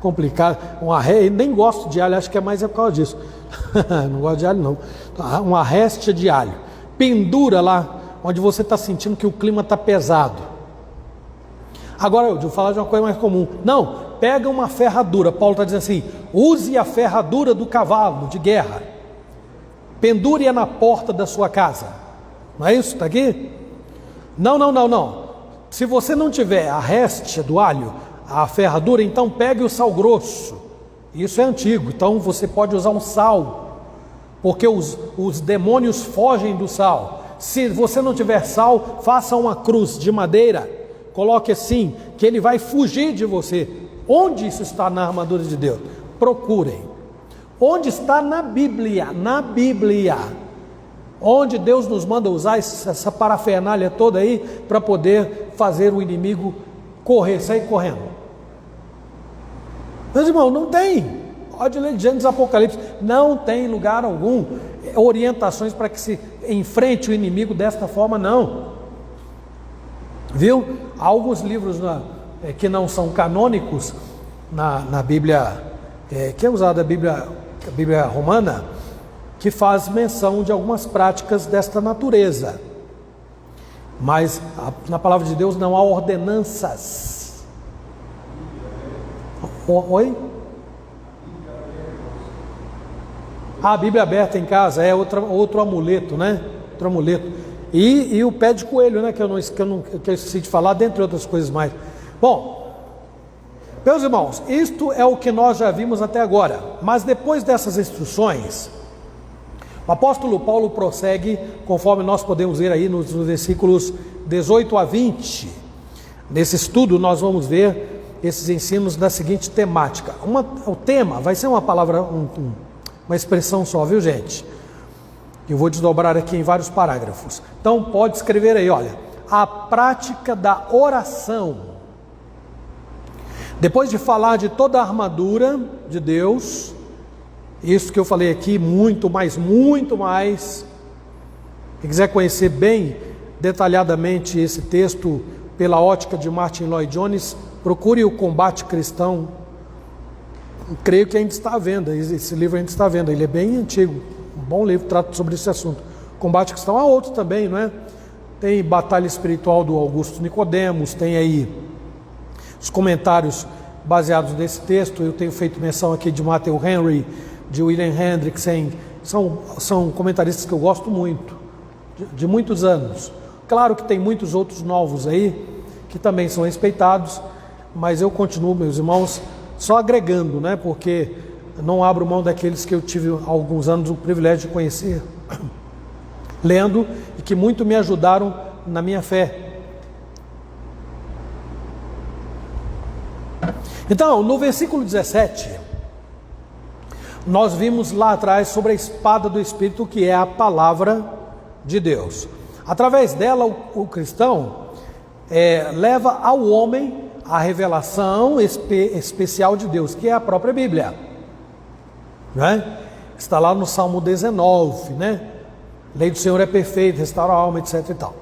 complicado. Eu nem gosto de alho, acho que é mais por causa disso. Não gosto de alho não. Uma réstia de alho. Pendura lá, onde você está sentindo que o clima está pesado. Agora eu vou falar de uma coisa mais comum. Não, pega uma ferradura. Paulo está dizendo assim, use a ferradura do cavalo de guerra. Pendure-a na porta da sua casa. Não é isso? Está aqui? Não. Se você não tiver a réstia do alho, a ferradura, então pegue o sal grosso. Isso é antigo, então você pode usar um sal, porque os demônios fogem do sal. Se você não tiver sal, faça uma cruz de madeira, coloque assim, que ele vai fugir de você. Onde isso está na armadura de Deus? Procurem. Onde está na Bíblia? Na Bíblia. Onde Deus nos manda usar essa parafernália toda aí para poder fazer o inimigo sair correndo. Meus irmãos, não tem. Pode ler Gênesis, Apocalipse, não tem lugar algum orientações para que se enfrente o inimigo desta forma, não. Viu? Há alguns livros que não são canônicos na Bíblia, que é usada a Bíblia romana, que faz menção de algumas práticas desta natureza, mas na palavra de Deus não há ordenanças. Oi? A Bíblia aberta em casa é outro amuleto, né? Outro amuleto. E o pé de coelho, né? Que eu esqueci de falar, dentre outras coisas mais. Bom, meus irmãos, isto é o que nós já vimos até agora, mas depois dessas instruções, o apóstolo Paulo prossegue, conforme nós podemos ver aí nos versículos 18 a 20, Nesse estudo nós vamos ver esses ensinos da seguinte temática. O tema vai ser uma palavra, uma expressão só, viu gente? Eu vou desdobrar aqui em vários parágrafos. Então pode escrever aí, olha, a prática da oração. Depois de falar de toda a armadura de Deus, isso que eu falei aqui, muito mais, quem quiser conhecer bem detalhadamente esse texto pela ótica de Martin Lloyd Jones, procure o Combate Cristão. Eu creio que ainda está à venda, esse livro ainda está à venda, ele é bem antigo, um bom livro, trata sobre esse assunto. Combate Cristão, há outro também, não é? Tem Batalha Espiritual do Augusto Nicodemos, tem aí os comentários baseados nesse texto. Eu tenho feito menção aqui de Matthew Henry, de William Hendrickson, são comentaristas que eu gosto muito, de muitos anos. Claro que tem muitos outros novos aí, que também são respeitados, mas eu continuo, meus irmãos, só agregando, né? Porque não abro mão daqueles que eu tive há alguns anos o privilégio de conhecer, lendo, e que muito me ajudaram na minha fé. Então, no versículo 17, nós vimos lá atrás sobre a espada do Espírito, que é a palavra de Deus. Através dela, o cristão leva ao homem a revelação especial de Deus, que é a própria Bíblia, né? Está lá no Salmo 19, né? Lei do Senhor é perfeita, restaura a alma, etc e tal.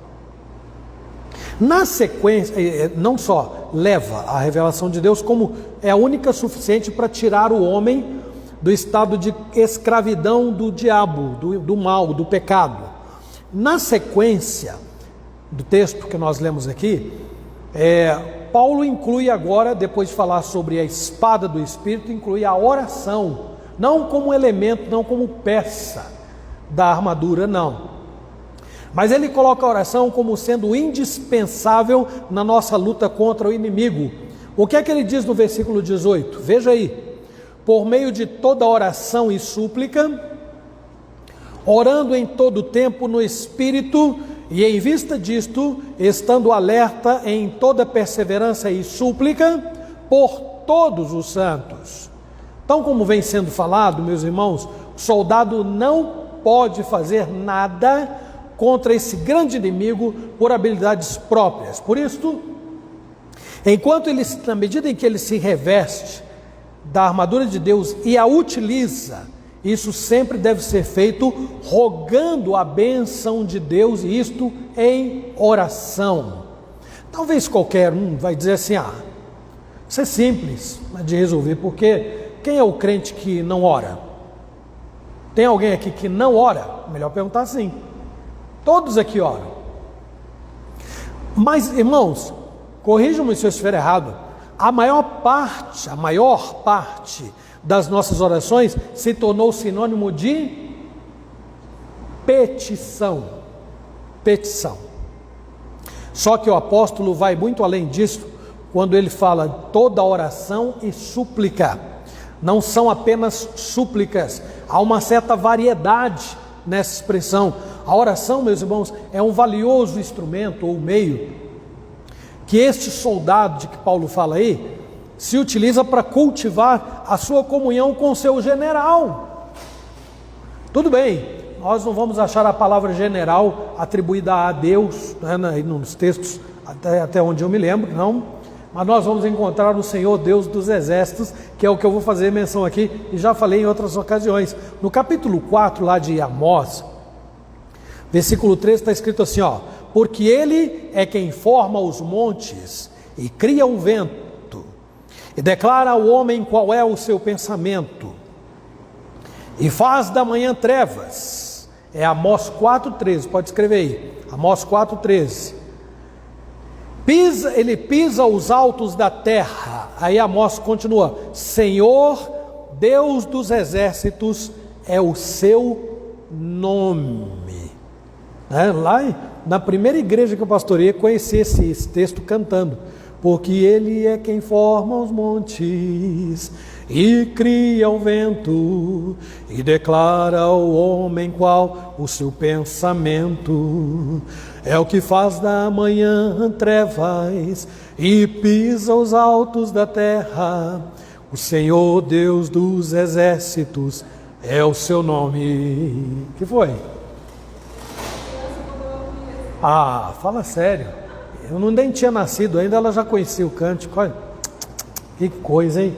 Na sequência, não só leva a revelação de Deus, como é a única suficiente para tirar o homem do estado de escravidão do diabo, do mal, do pecado. Na sequência do texto que nós lemos aqui, Paulo inclui agora, depois de falar sobre a espada do Espírito, inclui a oração, não como elemento, não como peça da armadura, não. Mas ele coloca a oração como sendo indispensável na nossa luta contra o inimigo. O que é que ele diz no versículo 18? Veja aí. Por meio de toda oração e súplica, orando em todo tempo no Espírito, e em vista disto, estando alerta em toda perseverança e súplica, por todos os santos. Então, como vem sendo falado, meus irmãos, o soldado não pode fazer nada contra esse grande inimigo por habilidades próprias. Por isso, na medida em que ele se reveste da armadura de Deus e a utiliza, isso sempre deve ser feito rogando a bênção de Deus, e isto em oração. Talvez qualquer um vai dizer assim, isso é simples de resolver, porque quem é o crente que não ora? Tem alguém aqui que não ora? Melhor perguntar assim. Todos aqui oram. Mas, irmãos, corrijam-me se eu estiver errado, a maior parte das nossas orações se tornou sinônimo de petição. Só que o apóstolo vai muito além disso, quando ele fala toda oração e súplica. Não são apenas súplicas, há uma certa variedade nessa expressão. A oração, meus irmãos, é um valioso instrumento ou meio que este soldado de que Paulo fala aí se utiliza para cultivar a sua comunhão com o seu general. Tudo bem, nós não vamos achar a palavra general atribuída a Deus, né, nos textos até onde eu me lembro, não, mas nós vamos encontrar o Senhor Deus dos exércitos, que é o que eu vou fazer menção aqui, e já falei em outras ocasiões. No capítulo 4 lá de Amós, versículo 13, está escrito assim, porque ele é quem forma os montes e cria o vento, e declara ao homem qual é o seu pensamento, e faz da manhã trevas. É Amós 4,13, pode escrever aí, Amós 4,13. Ele pisa os altos da terra. Aí Amós continua, Senhor, Deus dos exércitos é o seu nome. Lá na primeira igreja que eu pastoreei, conheci esse texto cantando, porque ele é quem forma os montes e cria o vento e declara ao homem qual o seu pensamento. é o que faz da manhã trevas e pisa os altos da terra. O Senhor Deus dos exércitos é o seu nome. Que foi? Ah, fala sério. Eu nem tinha nascido ainda, ela já conhecia o cântico. Olha, que coisa, hein?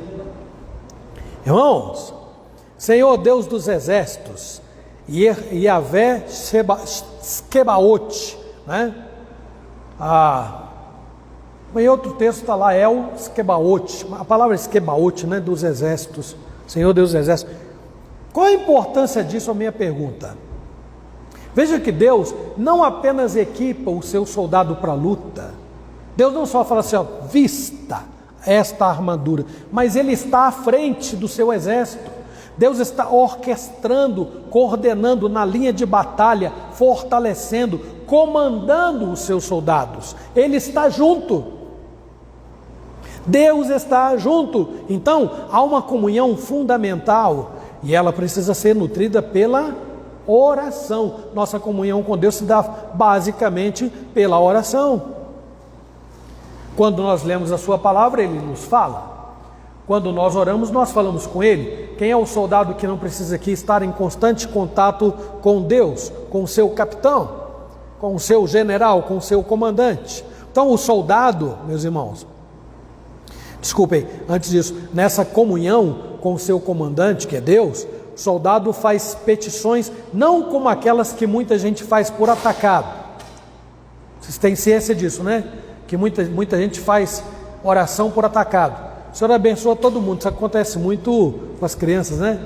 Irmãos, Senhor Deus dos exércitos, Yahvé Skebaot, né? Em outro texto está lá, El Skebaot, a palavra Skebaot, né? Dos exércitos, Senhor Deus dos exércitos. Qual a importância disso, a minha pergunta? Veja que Deus não apenas equipa o seu soldado para a luta. Deus não só fala assim, ó, vista esta armadura, mas Ele está à frente do seu exército. Deus está orquestrando, coordenando na linha de batalha, fortalecendo, comandando os seus soldados. Ele está junto. Deus está junto. Então, há uma comunhão fundamental e ela precisa ser nutrida pela oração. Nossa comunhão com Deus se dá basicamente pela oração. Quando nós lemos a sua palavra, Ele nos fala. Quando nós oramos, nós falamos com Ele. Quem é o soldado que não precisa aqui estar em constante contato com Deus, com o seu capitão, com o seu general, com o seu comandante? Então o soldado, meus irmãos, desculpem, antes disso, nessa comunhão com o seu comandante, que é Deus, o soldado faz petições, não como aquelas que muita gente faz por atacado. Vocês têm ciência disso, né? Que muita gente faz oração por atacado. O Senhor abençoa todo mundo, isso acontece muito com as crianças, né?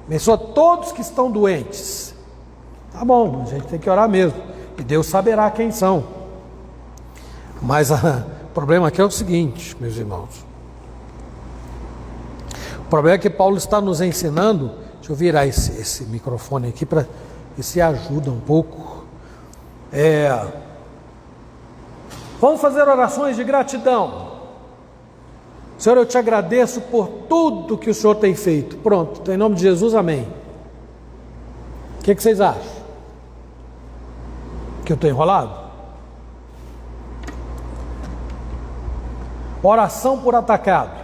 Abençoa todos que estão doentes. Tá bom, a gente tem que orar mesmo, e Deus saberá quem são. Mas o problema aqui é o seguinte, meus irmãos. O problema é que Paulo está nos ensinando. Deixa eu virar esse microfone aqui para ver se ajuda um pouco. Vamos fazer orações de gratidão. Senhor, eu te agradeço por tudo que o Senhor tem feito. Pronto, em nome de Jesus, amém. O que vocês acham? Que eu estou enrolado? Oração por atacado.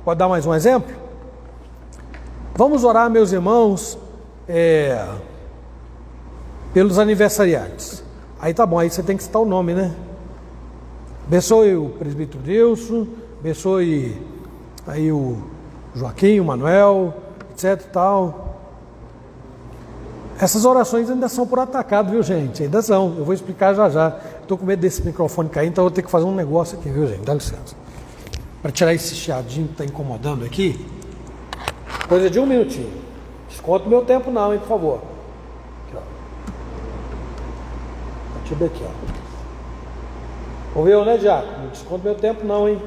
Pode dar mais um exemplo? Vamos orar, meus irmãos, pelos aniversariantes. Aí tá bom, aí você tem que citar o nome, né? Abençoe o presbítero Dilson, abençoe aí o Joaquim, o Manuel, etc e tal. Essas orações ainda são por atacado, viu, gente? Ainda são, eu vou explicar já. Estou com medo desse microfone cair, então eu vou ter que fazer um negócio aqui, viu, gente? Dá licença. Para tirar esse chiadinho que está incomodando aqui. Coisa de um minutinho. Desconta o meu tempo não, hein, por favor. Aqui, ó. A partir daqui, ó. Ouviu, né, Diaco? Não desconta meu tempo não, hein?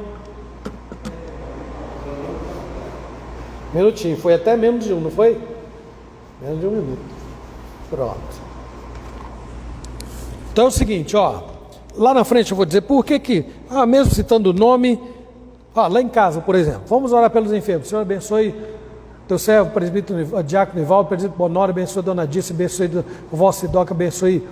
Minutinho, foi até menos de um, não foi? Menos de um minuto. Pronto. Então é o seguinte, ó. Lá na frente eu vou dizer por que mesmo citando o nome, lá em casa, por exemplo, vamos orar pelos enfermos. Senhor, abençoe teu servo, presbítero Diácono Nivaldo, presbítero Bonório, abençoe a dona Dice, abençoe o vosso Sidoca, abençoe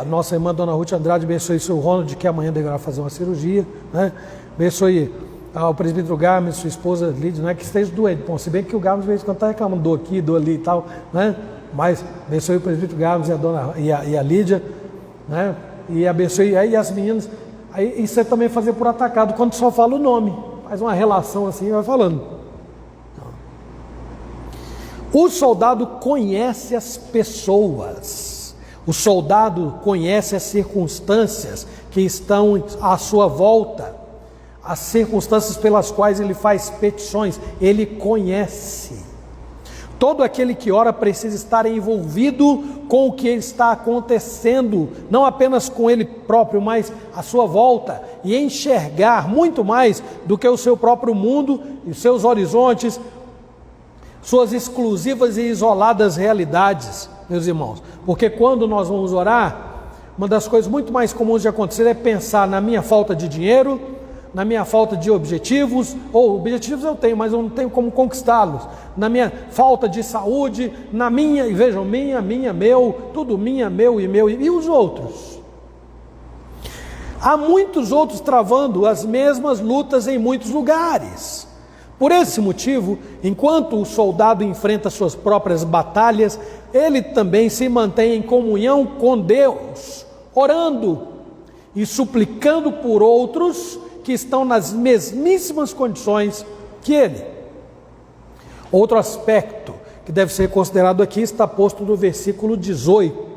a nossa irmã Dona Ruth Andrade, abençoe o seu Ronald, que amanhã deverá fazer uma cirurgia, né? Abençoe o presbítero Garmes, sua esposa Lídia, não é que esteja doente, bom, se bem que o Garmes, de vez em quando, está reclamando, dor aqui, dor ali e tal, né? Mas abençoe o presbítero Garmes e a Lídia, né? E abençoe aí as meninas. Aí isso é também fazer por atacado, quando só fala o nome, faz uma relação assim e vai falando. O soldado conhece as pessoas, o soldado conhece as circunstâncias que estão à sua volta, as circunstâncias pelas quais ele faz petições, ele conhece. Todo aquele que ora precisa estar envolvido com o que está acontecendo, não apenas com ele próprio, mas à sua volta, e enxergar muito mais do que o seu próprio mundo e seus horizontes, suas exclusivas e isoladas realidades, meus irmãos. Porque quando nós vamos orar, uma das coisas muito mais comuns de acontecer é pensar na minha falta de dinheiro, na minha falta de objetivos, ou objetivos eu tenho, mas eu não tenho como conquistá-los, na minha falta de saúde, na minha, e vejam, minha, meu, tudo minha, meu, e os outros? Há muitos outros travando as mesmas lutas em muitos lugares. Por esse motivo, enquanto o soldado enfrenta suas próprias batalhas, ele também se mantém em comunhão com Deus, orando e suplicando por outros que estão nas mesmíssimas condições que ele. Outro aspecto que deve ser considerado aqui está posto no versículo 18.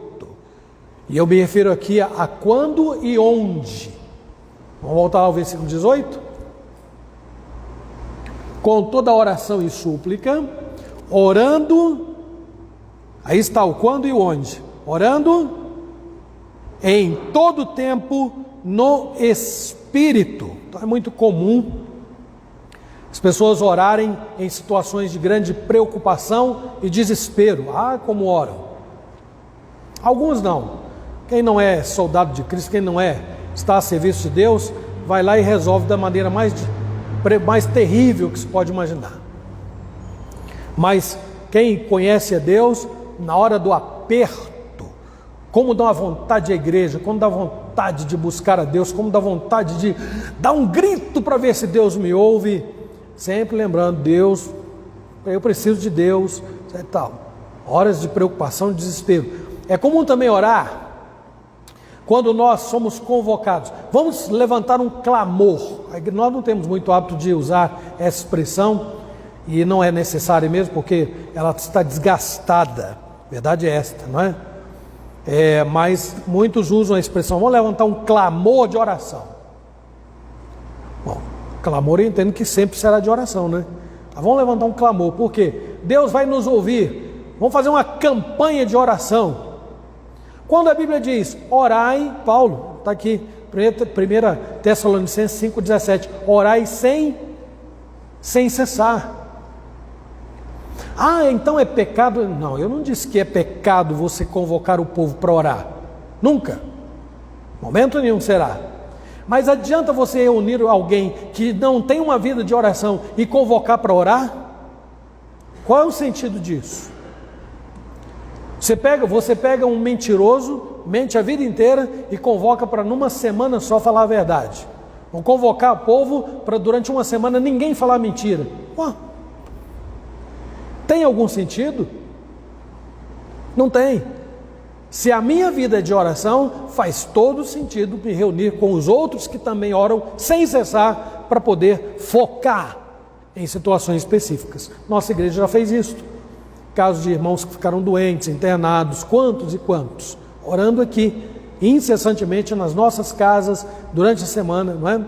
E eu me refiro aqui a quando e onde. Vamos voltar ao versículo 18? Com toda oração e súplica, orando, aí está o quando e o onde. Orando em todo tempo no Espírito. Então é muito comum as pessoas orarem em situações de grande preocupação e desespero. Ah, como oram. Alguns não. Quem não é soldado de Cristo, quem não está a serviço de Deus, vai lá e resolve da maneira mais terrível que se pode imaginar. Mas quem conhece a Deus, na hora do aperto, como dá uma vontade à igreja, como dá vontade de buscar a Deus, como dá vontade de dar um grito para ver se Deus me ouve, sempre lembrando, Deus, eu preciso de Deus, e tal. Horas de preocupação e desespero. É comum também orar quando nós somos convocados. Vamos levantar um clamor. Nós não temos muito hábito de usar essa expressão, e não é necessário mesmo, porque ela está desgastada. A verdade é esta, não é? Mas muitos usam a expressão, vamos levantar um clamor de oração. Bom, clamor eu entendo que sempre será de oração, né? Mas vamos levantar um clamor, por quê? Deus vai nos ouvir. Vamos fazer uma campanha de oração. Quando a Bíblia diz, orai, Paulo, está aqui, 1 Tessalonicenses 5,17, orai sem cessar. Ah, então é pecado? Não, eu não disse que é pecado você convocar o povo para orar. Nunca. Momento nenhum será. Mas adianta você reunir alguém que não tem uma vida de oração e convocar para orar? Qual é o sentido disso? Você pega um mentiroso, mente a vida inteira e convoca para numa semana só falar a verdade. Vão convocar o povo para durante uma semana ninguém falar mentira. Ué, tem algum sentido? Não tem. Se a minha vida é de oração, faz todo sentido me reunir com os outros que também oram sem cessar para poder focar em situações específicas. Nossa igreja já fez isso. Casos de irmãos que ficaram doentes, internados, quantos e quantos, orando aqui, incessantemente nas nossas casas, durante a semana, não é?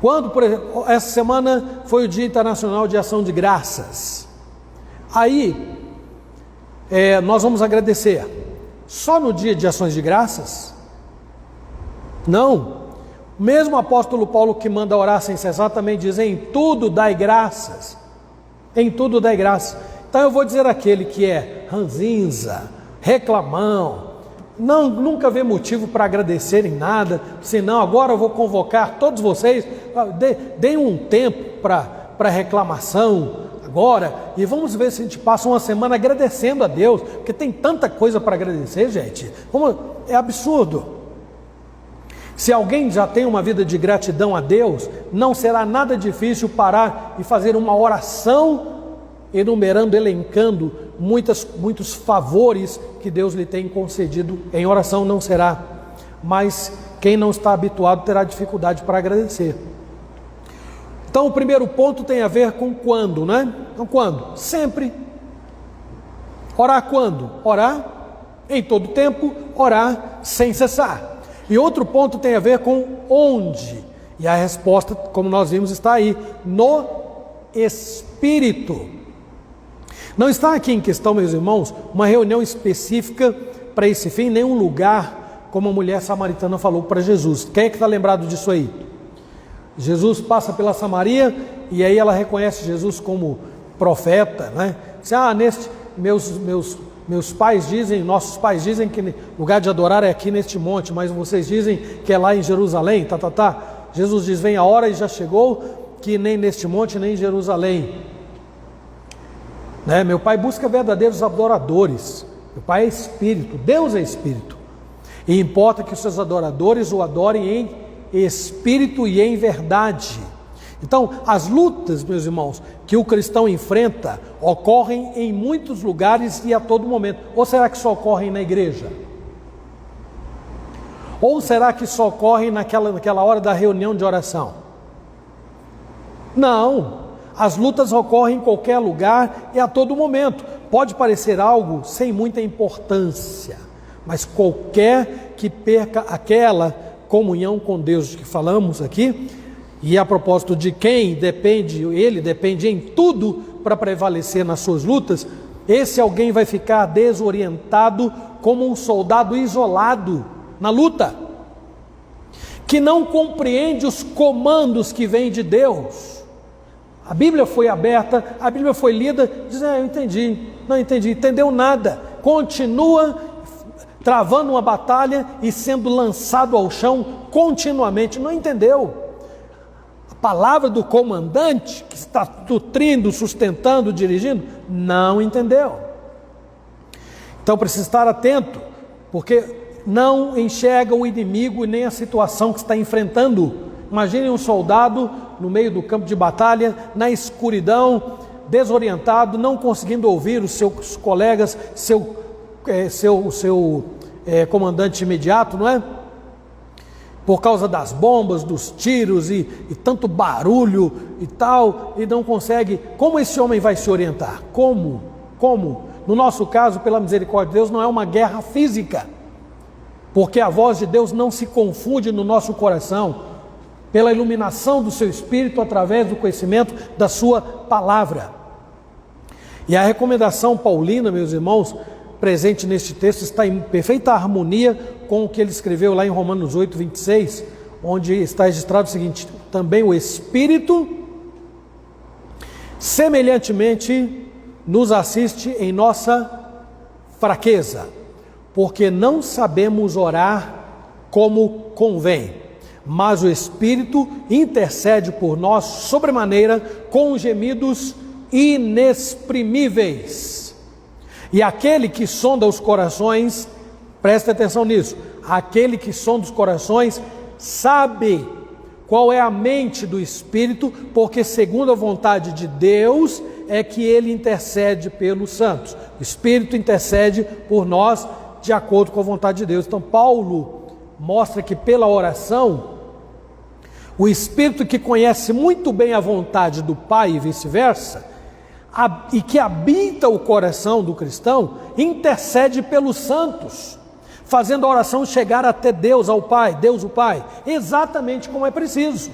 Quando, por exemplo, essa semana foi o Dia Internacional de Ação de Graças, aí, nós vamos agradecer, só no dia de ações de graças? Não, mesmo o apóstolo Paulo que manda orar sem cessar também diz, em tudo dai graças, em tudo dai graças. Então eu vou dizer aquele que é ranzinza, reclamão, nunca vê motivo para agradecer em nada, senão agora eu vou convocar todos vocês, deem um tempo para reclamação agora, e vamos ver se a gente passa uma semana agradecendo a Deus, porque tem tanta coisa para agradecer, gente, é absurdo. Se alguém já tem uma vida de gratidão a Deus, não será nada difícil parar e fazer uma oração enumerando, elencando muitos favores que Deus lhe tem concedido. Em oração não será, mas quem não está habituado terá dificuldade para agradecer. Então o primeiro ponto tem a ver com quando, né? Então quando? Sempre. Orar quando? Orar em todo tempo, orar sem cessar. E outro ponto tem a ver com onde, e a resposta, como nós vimos, está aí, no Espírito. Não está aqui em questão, meus irmãos, uma reunião específica para esse fim, nenhum lugar, como a mulher samaritana falou para Jesus. Quem é que está lembrado disso aí? Jesus passa pela Samaria e aí ela reconhece Jesus como profeta, né? Diz, meus pais dizem, nossos pais dizem que o lugar de adorar é aqui neste monte, mas vocês dizem que é lá em Jerusalém, Jesus diz, vem a hora e já chegou, que nem neste monte, nem em Jerusalém. Né? Meu pai busca verdadeiros adoradores. Meu pai é Espírito, Deus é Espírito. E importa que os seus adoradores o adorem em espírito e em verdade. Então, as lutas, meus irmãos, que o cristão enfrenta, ocorrem em muitos lugares e a todo momento. Ou será que só ocorrem na igreja? Ou será que só ocorrem naquela hora da reunião de oração? Não, as lutas ocorrem em qualquer lugar e a todo momento. Pode parecer algo sem muita importância, mas qualquer que perca aquela comunhão com Deus de que falamos aqui, e a propósito de quem depende, ele depende em tudo para prevalecer nas suas lutas, esse alguém vai ficar desorientado como um soldado isolado na luta, que não compreende os comandos que vêm de Deus. A Bíblia foi aberta, a Bíblia foi lida, diz, eu entendi, não entendi, entendeu nada, continua travando uma batalha e sendo lançado ao chão continuamente, não entendeu. A palavra do comandante, que está nutrindo, sustentando, dirigindo, não entendeu. Então precisa estar atento, porque não enxerga o inimigo e nem a situação que está enfrentando. Imagine um soldado no meio do campo de batalha, na escuridão, desorientado, não conseguindo ouvir os seus colegas, seu comandante imediato, não é? Por causa das bombas, dos tiros e tanto barulho e tal, e não consegue. Como esse homem vai se orientar? Como? No nosso caso, pela misericórdia de Deus, não é uma guerra física, porque a voz de Deus não se confunde no nosso coração, pela iluminação do seu Espírito, através do conhecimento da sua palavra. E a recomendação paulina, meus irmãos, presente neste texto, está em perfeita harmonia com o que ele escreveu lá em Romanos 8, 26, onde está registrado o seguinte: também o Espírito semelhantemente nos assiste em nossa fraqueza, porque não sabemos orar como convém, mas o Espírito intercede por nós sobremaneira com gemidos inexprimíveis. E aquele que sonda os corações, preste atenção nisso, aquele que sonda os corações sabe qual é a mente do Espírito, porque segundo a vontade de Deus é que ele intercede pelos santos. O Espírito intercede por nós de acordo com a vontade de Deus. Então Paulo mostra que pela oração, o Espírito, que conhece muito bem a vontade do Pai e vice-versa, e que habita o coração do cristão, intercede pelos santos, fazendo a oração chegar até Deus, ao Pai, Deus o Pai, exatamente como é preciso.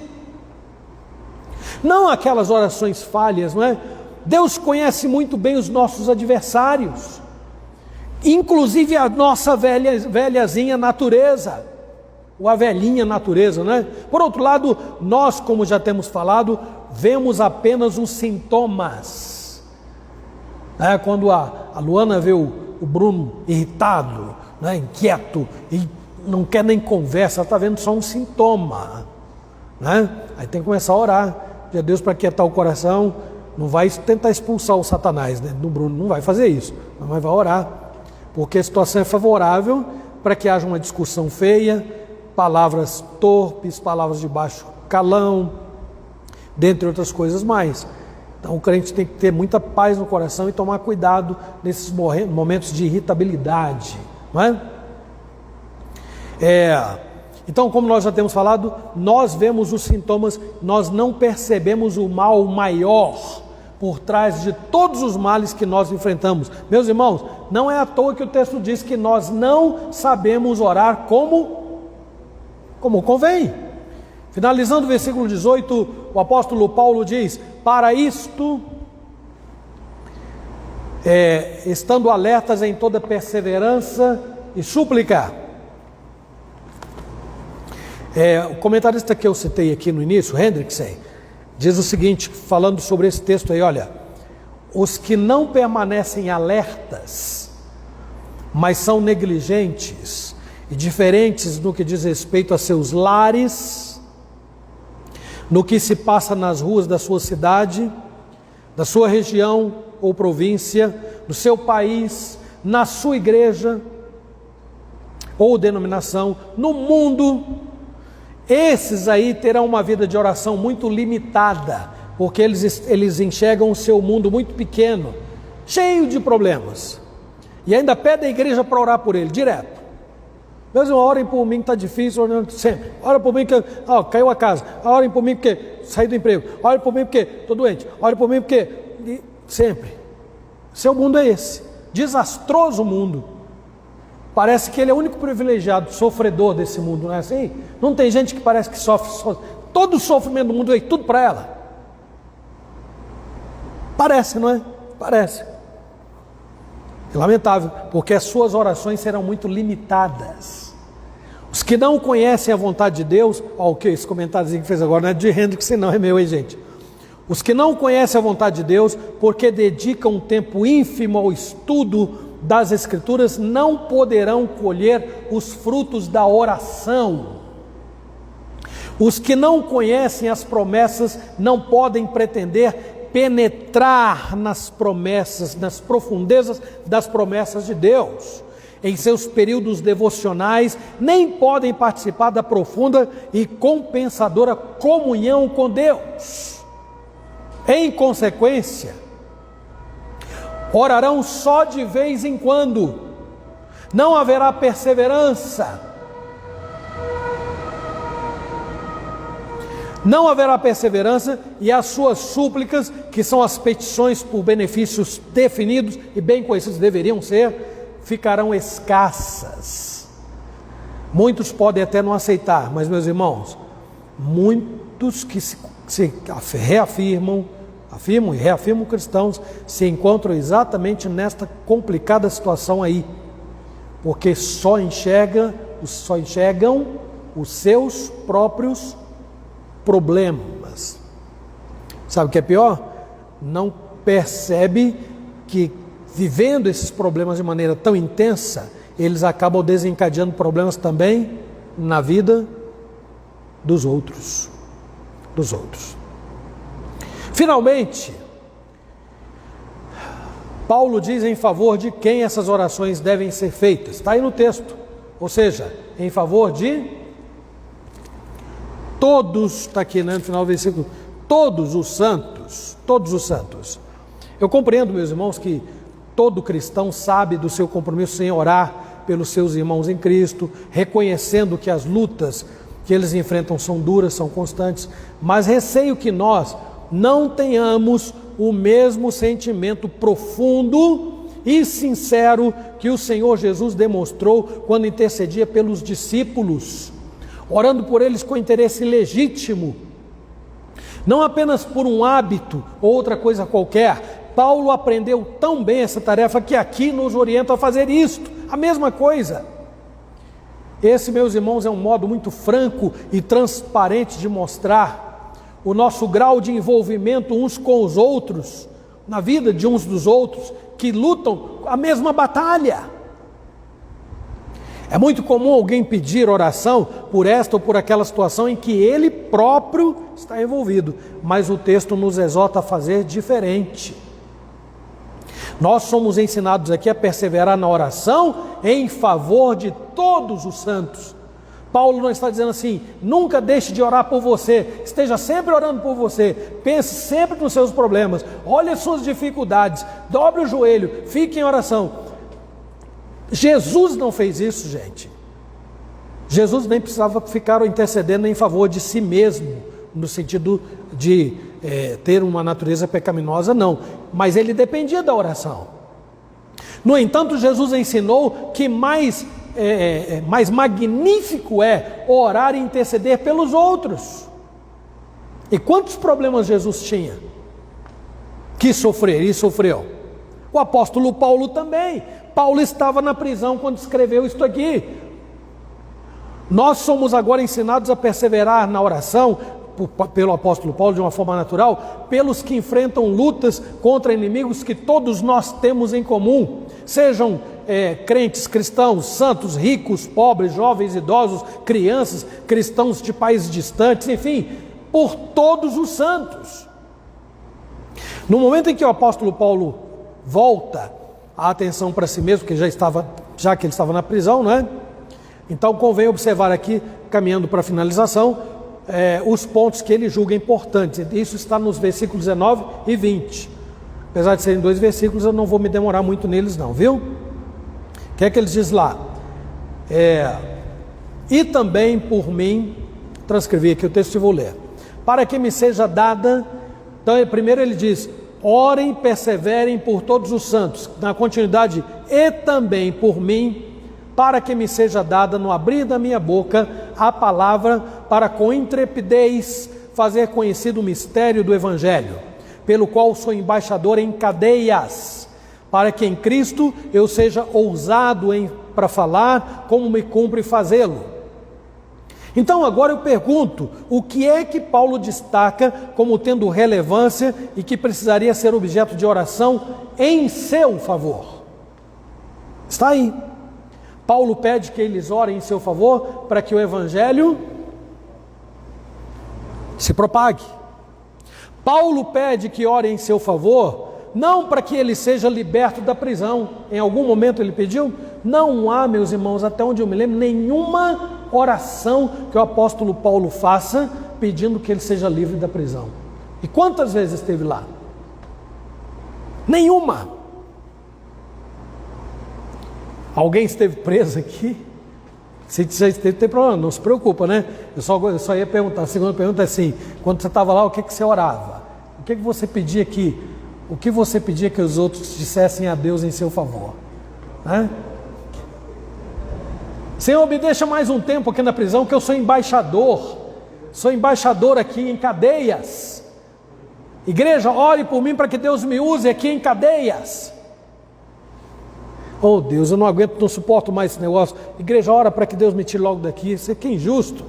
Não aquelas orações falhas, não é? Deus conhece muito bem os nossos adversários, inclusive a nossa velhazinha natureza, ou a velhinha natureza, não é? Por outro lado, nós, como já temos falado, vemos apenas os sintomas. Quando a Luana vê o Bruno irritado, né, inquieto, e não quer nem conversa, ela está vendo só um sintoma, né? Aí tem que começar a orar, pedir a Deus para quietar o coração. Não vai tentar expulsar o Satanás, né, do Bruno, não vai fazer isso, mas vai orar, porque a situação é favorável para que haja uma discussão feia, palavras torpes, palavras de baixo calão, dentre outras coisas mais. Então o crente tem que ter muita paz no coração e tomar cuidado nesses momentos de irritabilidade, não é? Então, como nós já temos falado, nós vemos os sintomas, nós não percebemos o mal maior por trás de todos os males que nós enfrentamos. Meus irmãos, não é à toa que o texto diz que nós não sabemos orar como convém. Finalizando o versículo 18, o apóstolo Paulo diz: para isto, estando alertas em toda perseverança e súplica. O comentarista que eu citei aqui no início, Hendrickson, diz o seguinte, falando sobre esse texto aí: olha, os que não permanecem alertas, mas são negligentes e diferentes no que diz respeito a seus lares, no que se passa nas ruas da sua cidade, da sua região ou província, do seu país, na sua igreja, ou denominação, no mundo, esses aí terão uma vida de oração muito limitada, porque eles enxergam o seu mundo muito pequeno, cheio de problemas, e ainda pedem a igreja para orar por ele, direto. Meus irmãos, orem por mim que está difícil, orem sempre. Orem por mim que caiu a casa. Orem por mim porque saí do emprego. Orem por mim porque estou doente. Orem por mim porque... sempre. Seu mundo é esse. Desastroso mundo. Parece que ele é o único privilegiado, sofredor desse mundo, não é assim? Não tem gente que parece que sofre. Todo o sofrimento do mundo veio tudo para ela. Parece, não é? Parece. É lamentável, porque as suas orações serão muito limitadas. Os que não conhecem a vontade de Deus, o que esse comentáriozinho que fez agora não é de Hendrix, não, é meu, hein, gente? Os que não conhecem a vontade de Deus, porque dedicam um tempo ínfimo ao estudo das Escrituras, não poderão colher os frutos da oração. Os que não conhecem as promessas não podem pretender penetrar nas promessas, nas profundezas das promessas de Deus. Em seus períodos devocionais, nem podem participar da profunda e compensadora comunhão com Deus. Em consequência, orarão só de vez em quando, não haverá perseverança, e as suas súplicas, que são as petições por benefícios definidos e bem conhecidos, deveriam ser, ficarão escassas. Muitos podem até não aceitar, mas meus irmãos, muitos que se reafirmam cristãos, se encontram exatamente nesta complicada situação aí, porque só enxergam os seus próprios problemas. Sabe o que é pior? Não percebe que, vivendo esses problemas de maneira tão intensa, eles acabam desencadeando problemas também na vida dos outros. Finalmente, Paulo diz em favor de quem essas orações devem ser feitas. Está aí no texto. Ou seja, em favor de todos, está aqui, né, no final do versículo, todos os santos. Eu compreendo, meus irmãos, que todo cristão sabe do seu compromisso em orar pelos seus irmãos em Cristo, reconhecendo que as lutas que eles enfrentam são duras, são constantes, mas receio que nós não tenhamos o mesmo sentimento profundo e sincero que o Senhor Jesus demonstrou quando intercedia pelos discípulos, orando por eles com interesse legítimo, não apenas por um hábito ou outra coisa qualquer. Paulo aprendeu tão bem essa tarefa que aqui nos orienta a fazer isto, a mesma coisa. Esse, meus irmãos, é um modo muito franco e transparente de mostrar o nosso grau de envolvimento uns com os outros, na vida de uns dos outros, que lutam a mesma batalha. É muito comum alguém pedir oração por esta ou por aquela situação em que ele próprio está envolvido, mas o texto nos exorta a fazer diferente. Nós somos ensinados aqui a perseverar na oração em favor de todos os santos. Paulo não está dizendo assim, nunca deixe de orar por você, esteja sempre orando por você, pense sempre nos seus problemas, olhe as suas dificuldades, dobre o joelho, fique em oração. Jesus não fez isso, gente. Jesus nem precisava ficar intercedendo em favor de si mesmo, no sentido de ter uma natureza pecaminosa, não, mas ele dependia da oração. No entanto, Jesus ensinou que mais magnífico é orar e interceder pelos outros. E quantos problemas Jesus tinha que sofrer e sofreu? O apóstolo Paulo também. Paulo estava na prisão quando escreveu isto aqui. Nós somos agora ensinados a perseverar na oração pelo apóstolo Paulo de uma forma natural, pelos que enfrentam lutas contra inimigos que todos nós temos em comum, sejam crentes, cristãos, santos, ricos, pobres, jovens, idosos, crianças, cristãos de países distantes, enfim, por todos os santos. No momento em que o apóstolo Paulo volta a atenção para si mesmo, que já que ele estava na prisão, não é? Então convém observar aqui, caminhando para a finalização, os pontos que ele julga importantes. Isso está nos versículos 19 e 20. Apesar de serem 2 versículos, eu não vou me demorar muito neles não, viu? O que é que ele diz lá? E também por mim, transcrevi aqui o texto e vou ler. Para que me seja dada, então primeiro ele diz, orem e perseverem por todos os santos. Na continuidade, e também por mim, para que me seja dada no abrir da minha boca a palavra, para com intrepidez fazer conhecido o mistério do Evangelho, pelo qual sou embaixador em cadeias, para que em Cristo eu seja ousado para falar, como me cumpre fazê-lo. Então agora eu pergunto, o que é que Paulo destaca como tendo relevância e que precisaria ser objeto de oração em seu favor? Está aí. Paulo pede que eles orem em seu favor para que o Evangelho se propague. Paulo pede que orem em seu favor, não para que ele seja liberto da prisão. Em algum momento ele pediu? Não há, meus irmãos, até onde eu me lembro, nenhuma oração que o apóstolo Paulo faça pedindo que ele seja livre da prisão. E quantas vezes esteve lá? Nenhuma. Alguém esteve preso aqui? Se já esteve, tem problema, não se preocupa, né? Eu só ia perguntar. A segunda pergunta é assim: quando você estava lá, o que você orava? O que você pedia aqui? O que você pedia que os outros dissessem a Deus em seu favor? Né? Senhor, me deixa mais um tempo aqui na prisão, que eu sou embaixador. Sou embaixador aqui em cadeias. Igreja, ore por mim para que Deus me use aqui em cadeias. Oh Deus, eu não aguento, não suporto mais esse negócio. Igreja, ora para que Deus me tire logo daqui. Isso aqui é injusto.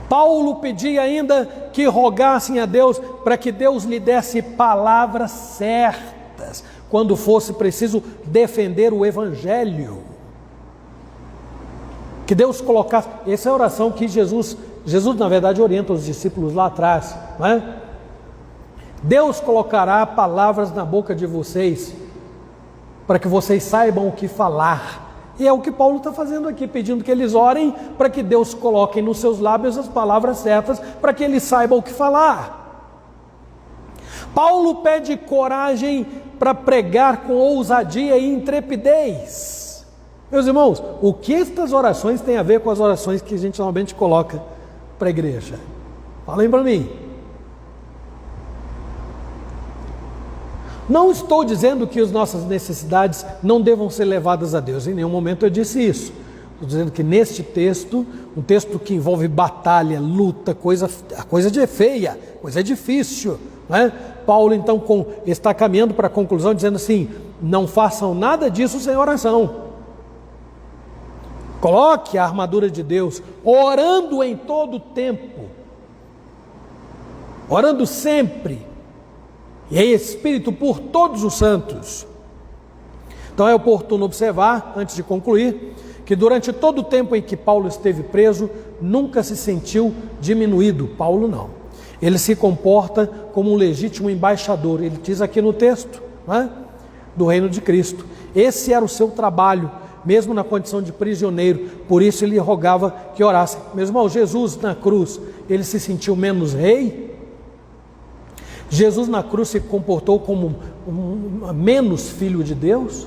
Paulo pedia ainda que rogassem a Deus para que Deus lhe desse palavras certas quando fosse preciso defender o Evangelho. Que Deus colocasse, essa é a oração que Jesus na verdade orienta os discípulos lá atrás, não é? Deus colocará palavras na boca de vocês para que vocês saibam o que falar. E é o que Paulo está fazendo aqui, pedindo que eles orem para que Deus coloque nos seus lábios as palavras certas, para que eles saibam o que falar. Paulo pede coragem para pregar com ousadia e intrepidez. Meus irmãos, o que estas orações têm a ver com as orações que a gente normalmente coloca para a igreja? Falem para mim. Não estou dizendo que as nossas necessidades não devam ser levadas a Deus, em nenhum momento eu disse isso. Estou dizendo que neste texto, um texto que envolve batalha, luta, coisa feia, coisa difícil, né? Paulo então está caminhando para a conclusão dizendo assim: não façam nada disso sem oração. Coloque a armadura de Deus, orando em todo o tempo, orando sempre, e em espírito por todos os santos. Então é oportuno observar, antes de concluir, que durante todo o tempo em que Paulo esteve preso, nunca se sentiu diminuído. Paulo não. Ele se comporta como um legítimo embaixador. Ele diz aqui no texto, né, do reino de Cristo. Esse era o seu trabalho, mesmo na condição de prisioneiro. Por isso ele rogava que orasse. Meu irmão, Jesus na cruz, ele se sentiu menos rei? Jesus na cruz se comportou como menos filho de Deus?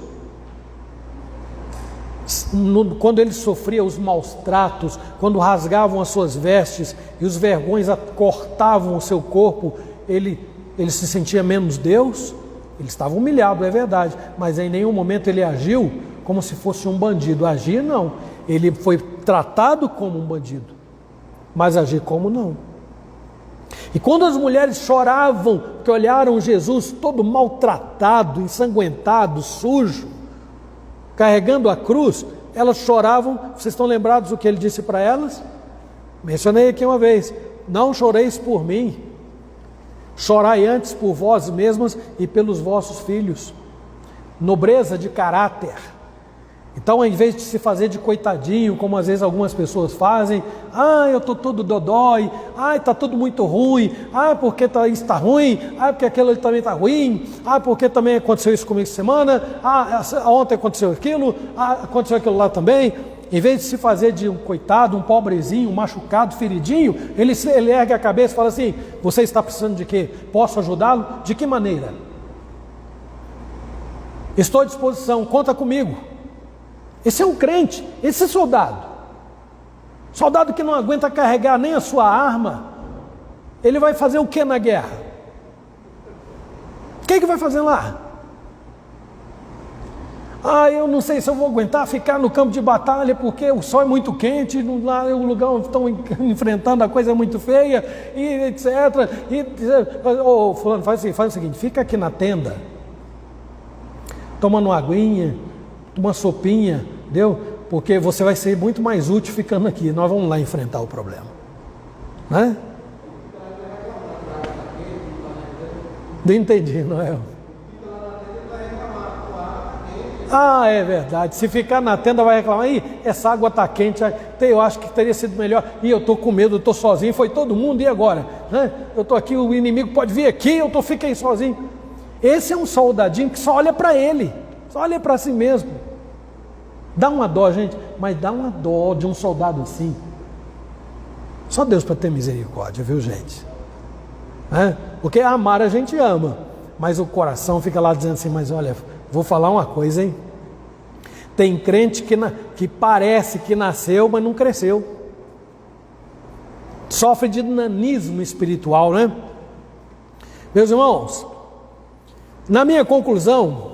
Quando ele sofria os maus tratos, quando rasgavam as suas vestes e os vergões cortavam o seu corpo, ele se sentia menos Deus? Ele estava humilhado, é verdade, mas em nenhum momento ele agiu como se fosse um bandido. Agir não, ele foi tratado como um bandido, mas agir como não. E quando as mulheres choravam, que olharam Jesus todo maltratado, ensanguentado, sujo, carregando a cruz, elas choravam. Vocês estão lembrados do que ele disse para elas? Mencionei aqui uma vez: não choreis por mim, chorai antes por vós mesmas e pelos vossos filhos. Nobreza de caráter. Então, em vez de se fazer de coitadinho, como às vezes algumas pessoas fazem, eu estou todo dodói, está tudo muito ruim, porque isso está ruim, porque aquilo também está ruim, porque também aconteceu isso comigo essa semana, ontem aconteceu aquilo lá também. em vez de se fazer de um coitado, um pobrezinho, um machucado, feridinho, ele ergue a cabeça e fala assim: você está precisando de quê? Posso ajudá-lo? De que maneira? Estou à disposição, conta comigo. Esse é um crente, esse é soldado. Soldado que não aguenta carregar nem a sua arma, ele vai fazer o que na guerra? O que vai fazer lá? Eu não sei se eu vou aguentar ficar no campo de batalha porque o sol é muito quente, lá o lugar onde estão enfrentando a coisa é muito feia, e etc. Fulano, faz o seguinte, fica aqui na tenda, tomando uma aguinha, uma sopinha, entendeu? Porque você vai ser muito mais útil ficando aqui. Nós vamos lá enfrentar o problema, né? Não entendi, Noel. É verdade. Se ficar na tenda vai reclamar: essa água está quente, eu acho que teria sido melhor. Eu estou com medo, eu estou sozinho, foi todo mundo, e agora? Né? Eu estou aqui, o inimigo pode vir aqui, fiquei sozinho. Esse é um soldadinho que só olha para ele, só olha para si mesmo. Dá uma dó, gente, mas dá uma dó de um soldado assim. Só Deus para ter misericórdia, viu, gente? Porque amar a gente ama, mas o coração fica lá dizendo assim: mas olha, vou falar uma coisa, hein? Tem crente que parece que nasceu, mas não cresceu. Sofre de nanismo espiritual, né? Meus irmãos, na minha conclusão,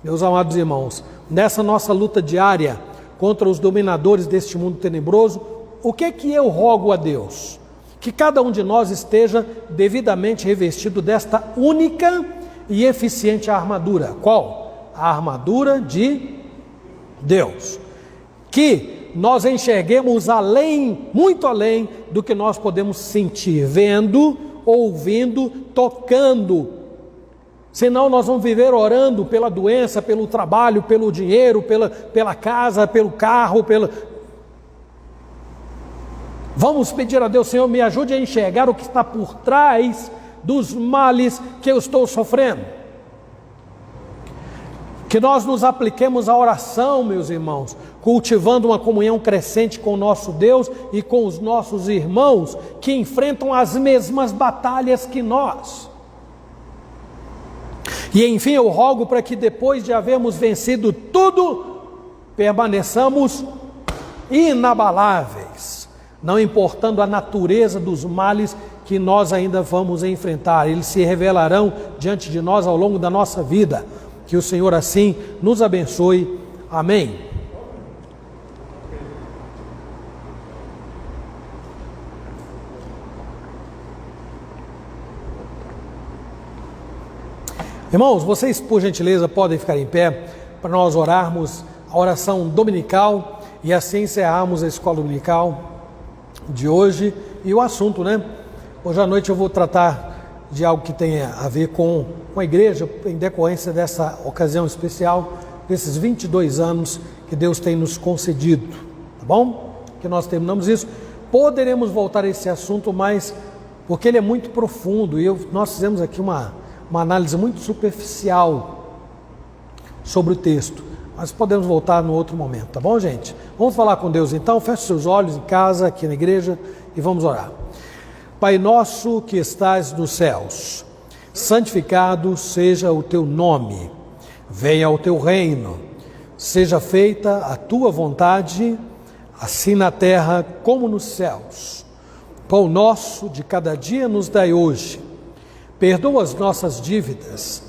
meus amados irmãos, nessa nossa luta diária contra os dominadores deste mundo tenebroso, o que eu rogo a Deus? Que cada um de nós esteja devidamente revestido desta única e eficiente armadura. Qual? A armadura de Deus. Que nós enxerguemos além, muito além do que nós podemos sentir, vendo, ouvindo, tocando. Senão nós vamos viver orando pela doença, pelo trabalho, pelo dinheiro, pela casa, pelo carro, Vamos pedir a Deus: Senhor, me ajude a enxergar o que está por trás dos males que eu estou sofrendo. Que nós nos apliquemos à oração, meus irmãos, cultivando uma comunhão crescente com o nosso Deus e com os nossos irmãos que enfrentam as mesmas batalhas que nós. E enfim, eu rogo para que depois de havermos vencido tudo, permaneçamos inabaláveis, não importando a natureza dos males que nós ainda vamos enfrentar. Eles se revelarão diante de nós ao longo da nossa vida. Que o Senhor assim nos abençoe. Amém. Irmãos, vocês por gentileza podem ficar em pé para nós orarmos a oração dominical e assim encerrarmos a escola dominical de hoje. E o assunto, né? Hoje à noite eu vou tratar de algo que tenha a ver com a igreja, em decorrência dessa ocasião especial, desses 22 anos que Deus tem nos concedido, tá bom? Que nós terminamos isso. Poderemos voltar a esse assunto, mas porque ele é muito profundo e nós fizemos aqui uma análise muito superficial sobre o texto, mas podemos voltar no outro momento, tá bom, gente? Vamos falar com Deus então. Feche seus olhos em casa, aqui na igreja, e vamos orar. Pai nosso que estás nos céus, santificado seja o teu nome, venha o teu reino, seja feita a tua vontade, assim na terra como nos céus. Pão nosso de cada dia nos dai hoje, perdoa as nossas dívidas,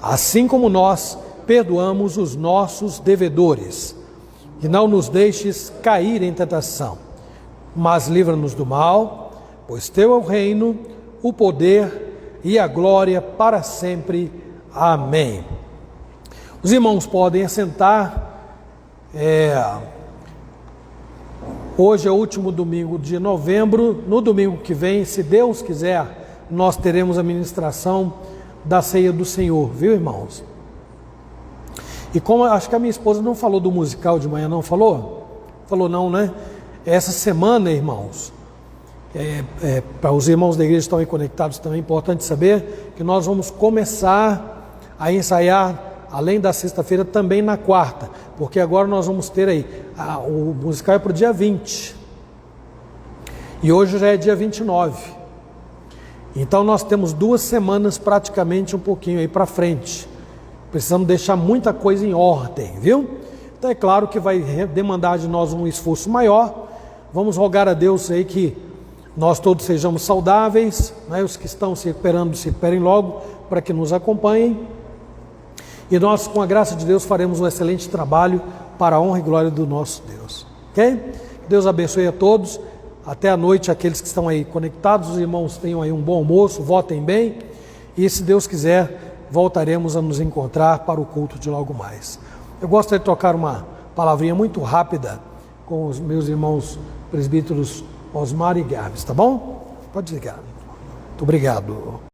assim como nós perdoamos os nossos devedores, e não nos deixes cair em tentação, mas livra-nos do mal, pois teu é o reino, o poder e a glória para sempre. Amém. Os irmãos podem assentar. Hoje é o último domingo de novembro. No domingo que vem, se Deus quiser, nós teremos a ministração da ceia do Senhor, viu, irmãos? E como acho que a minha esposa não falou do musical de manhã, não falou? Falou não, né? Essa semana, irmãos, para os irmãos da igreja que estão aí conectados também é importante saber que nós vamos começar a ensaiar além da sexta-feira, também na quarta, porque agora nós vamos ter aí, o musical é para o dia 20, e hoje já é dia 29, então nós temos 2 semanas praticamente um pouquinho aí para frente, precisamos deixar muita coisa em ordem, viu? Então é claro que vai demandar de nós um esforço maior, vamos rogar a Deus aí que nós todos sejamos saudáveis, né? Os que estão se recuperando se recuperem logo, para que nos acompanhem, e nós com a graça de Deus faremos um excelente trabalho para a honra e glória do nosso Deus, ok? Deus abençoe a todos, até a noite aqueles que estão aí conectados, os irmãos tenham aí um bom almoço, votem bem, e se Deus quiser, voltaremos a nos encontrar para o culto de logo mais. Eu gostaria de tocar uma palavrinha muito rápida com os meus irmãos presbíteros Osmar e Gabs, tá bom? Pode ligar. Muito obrigado.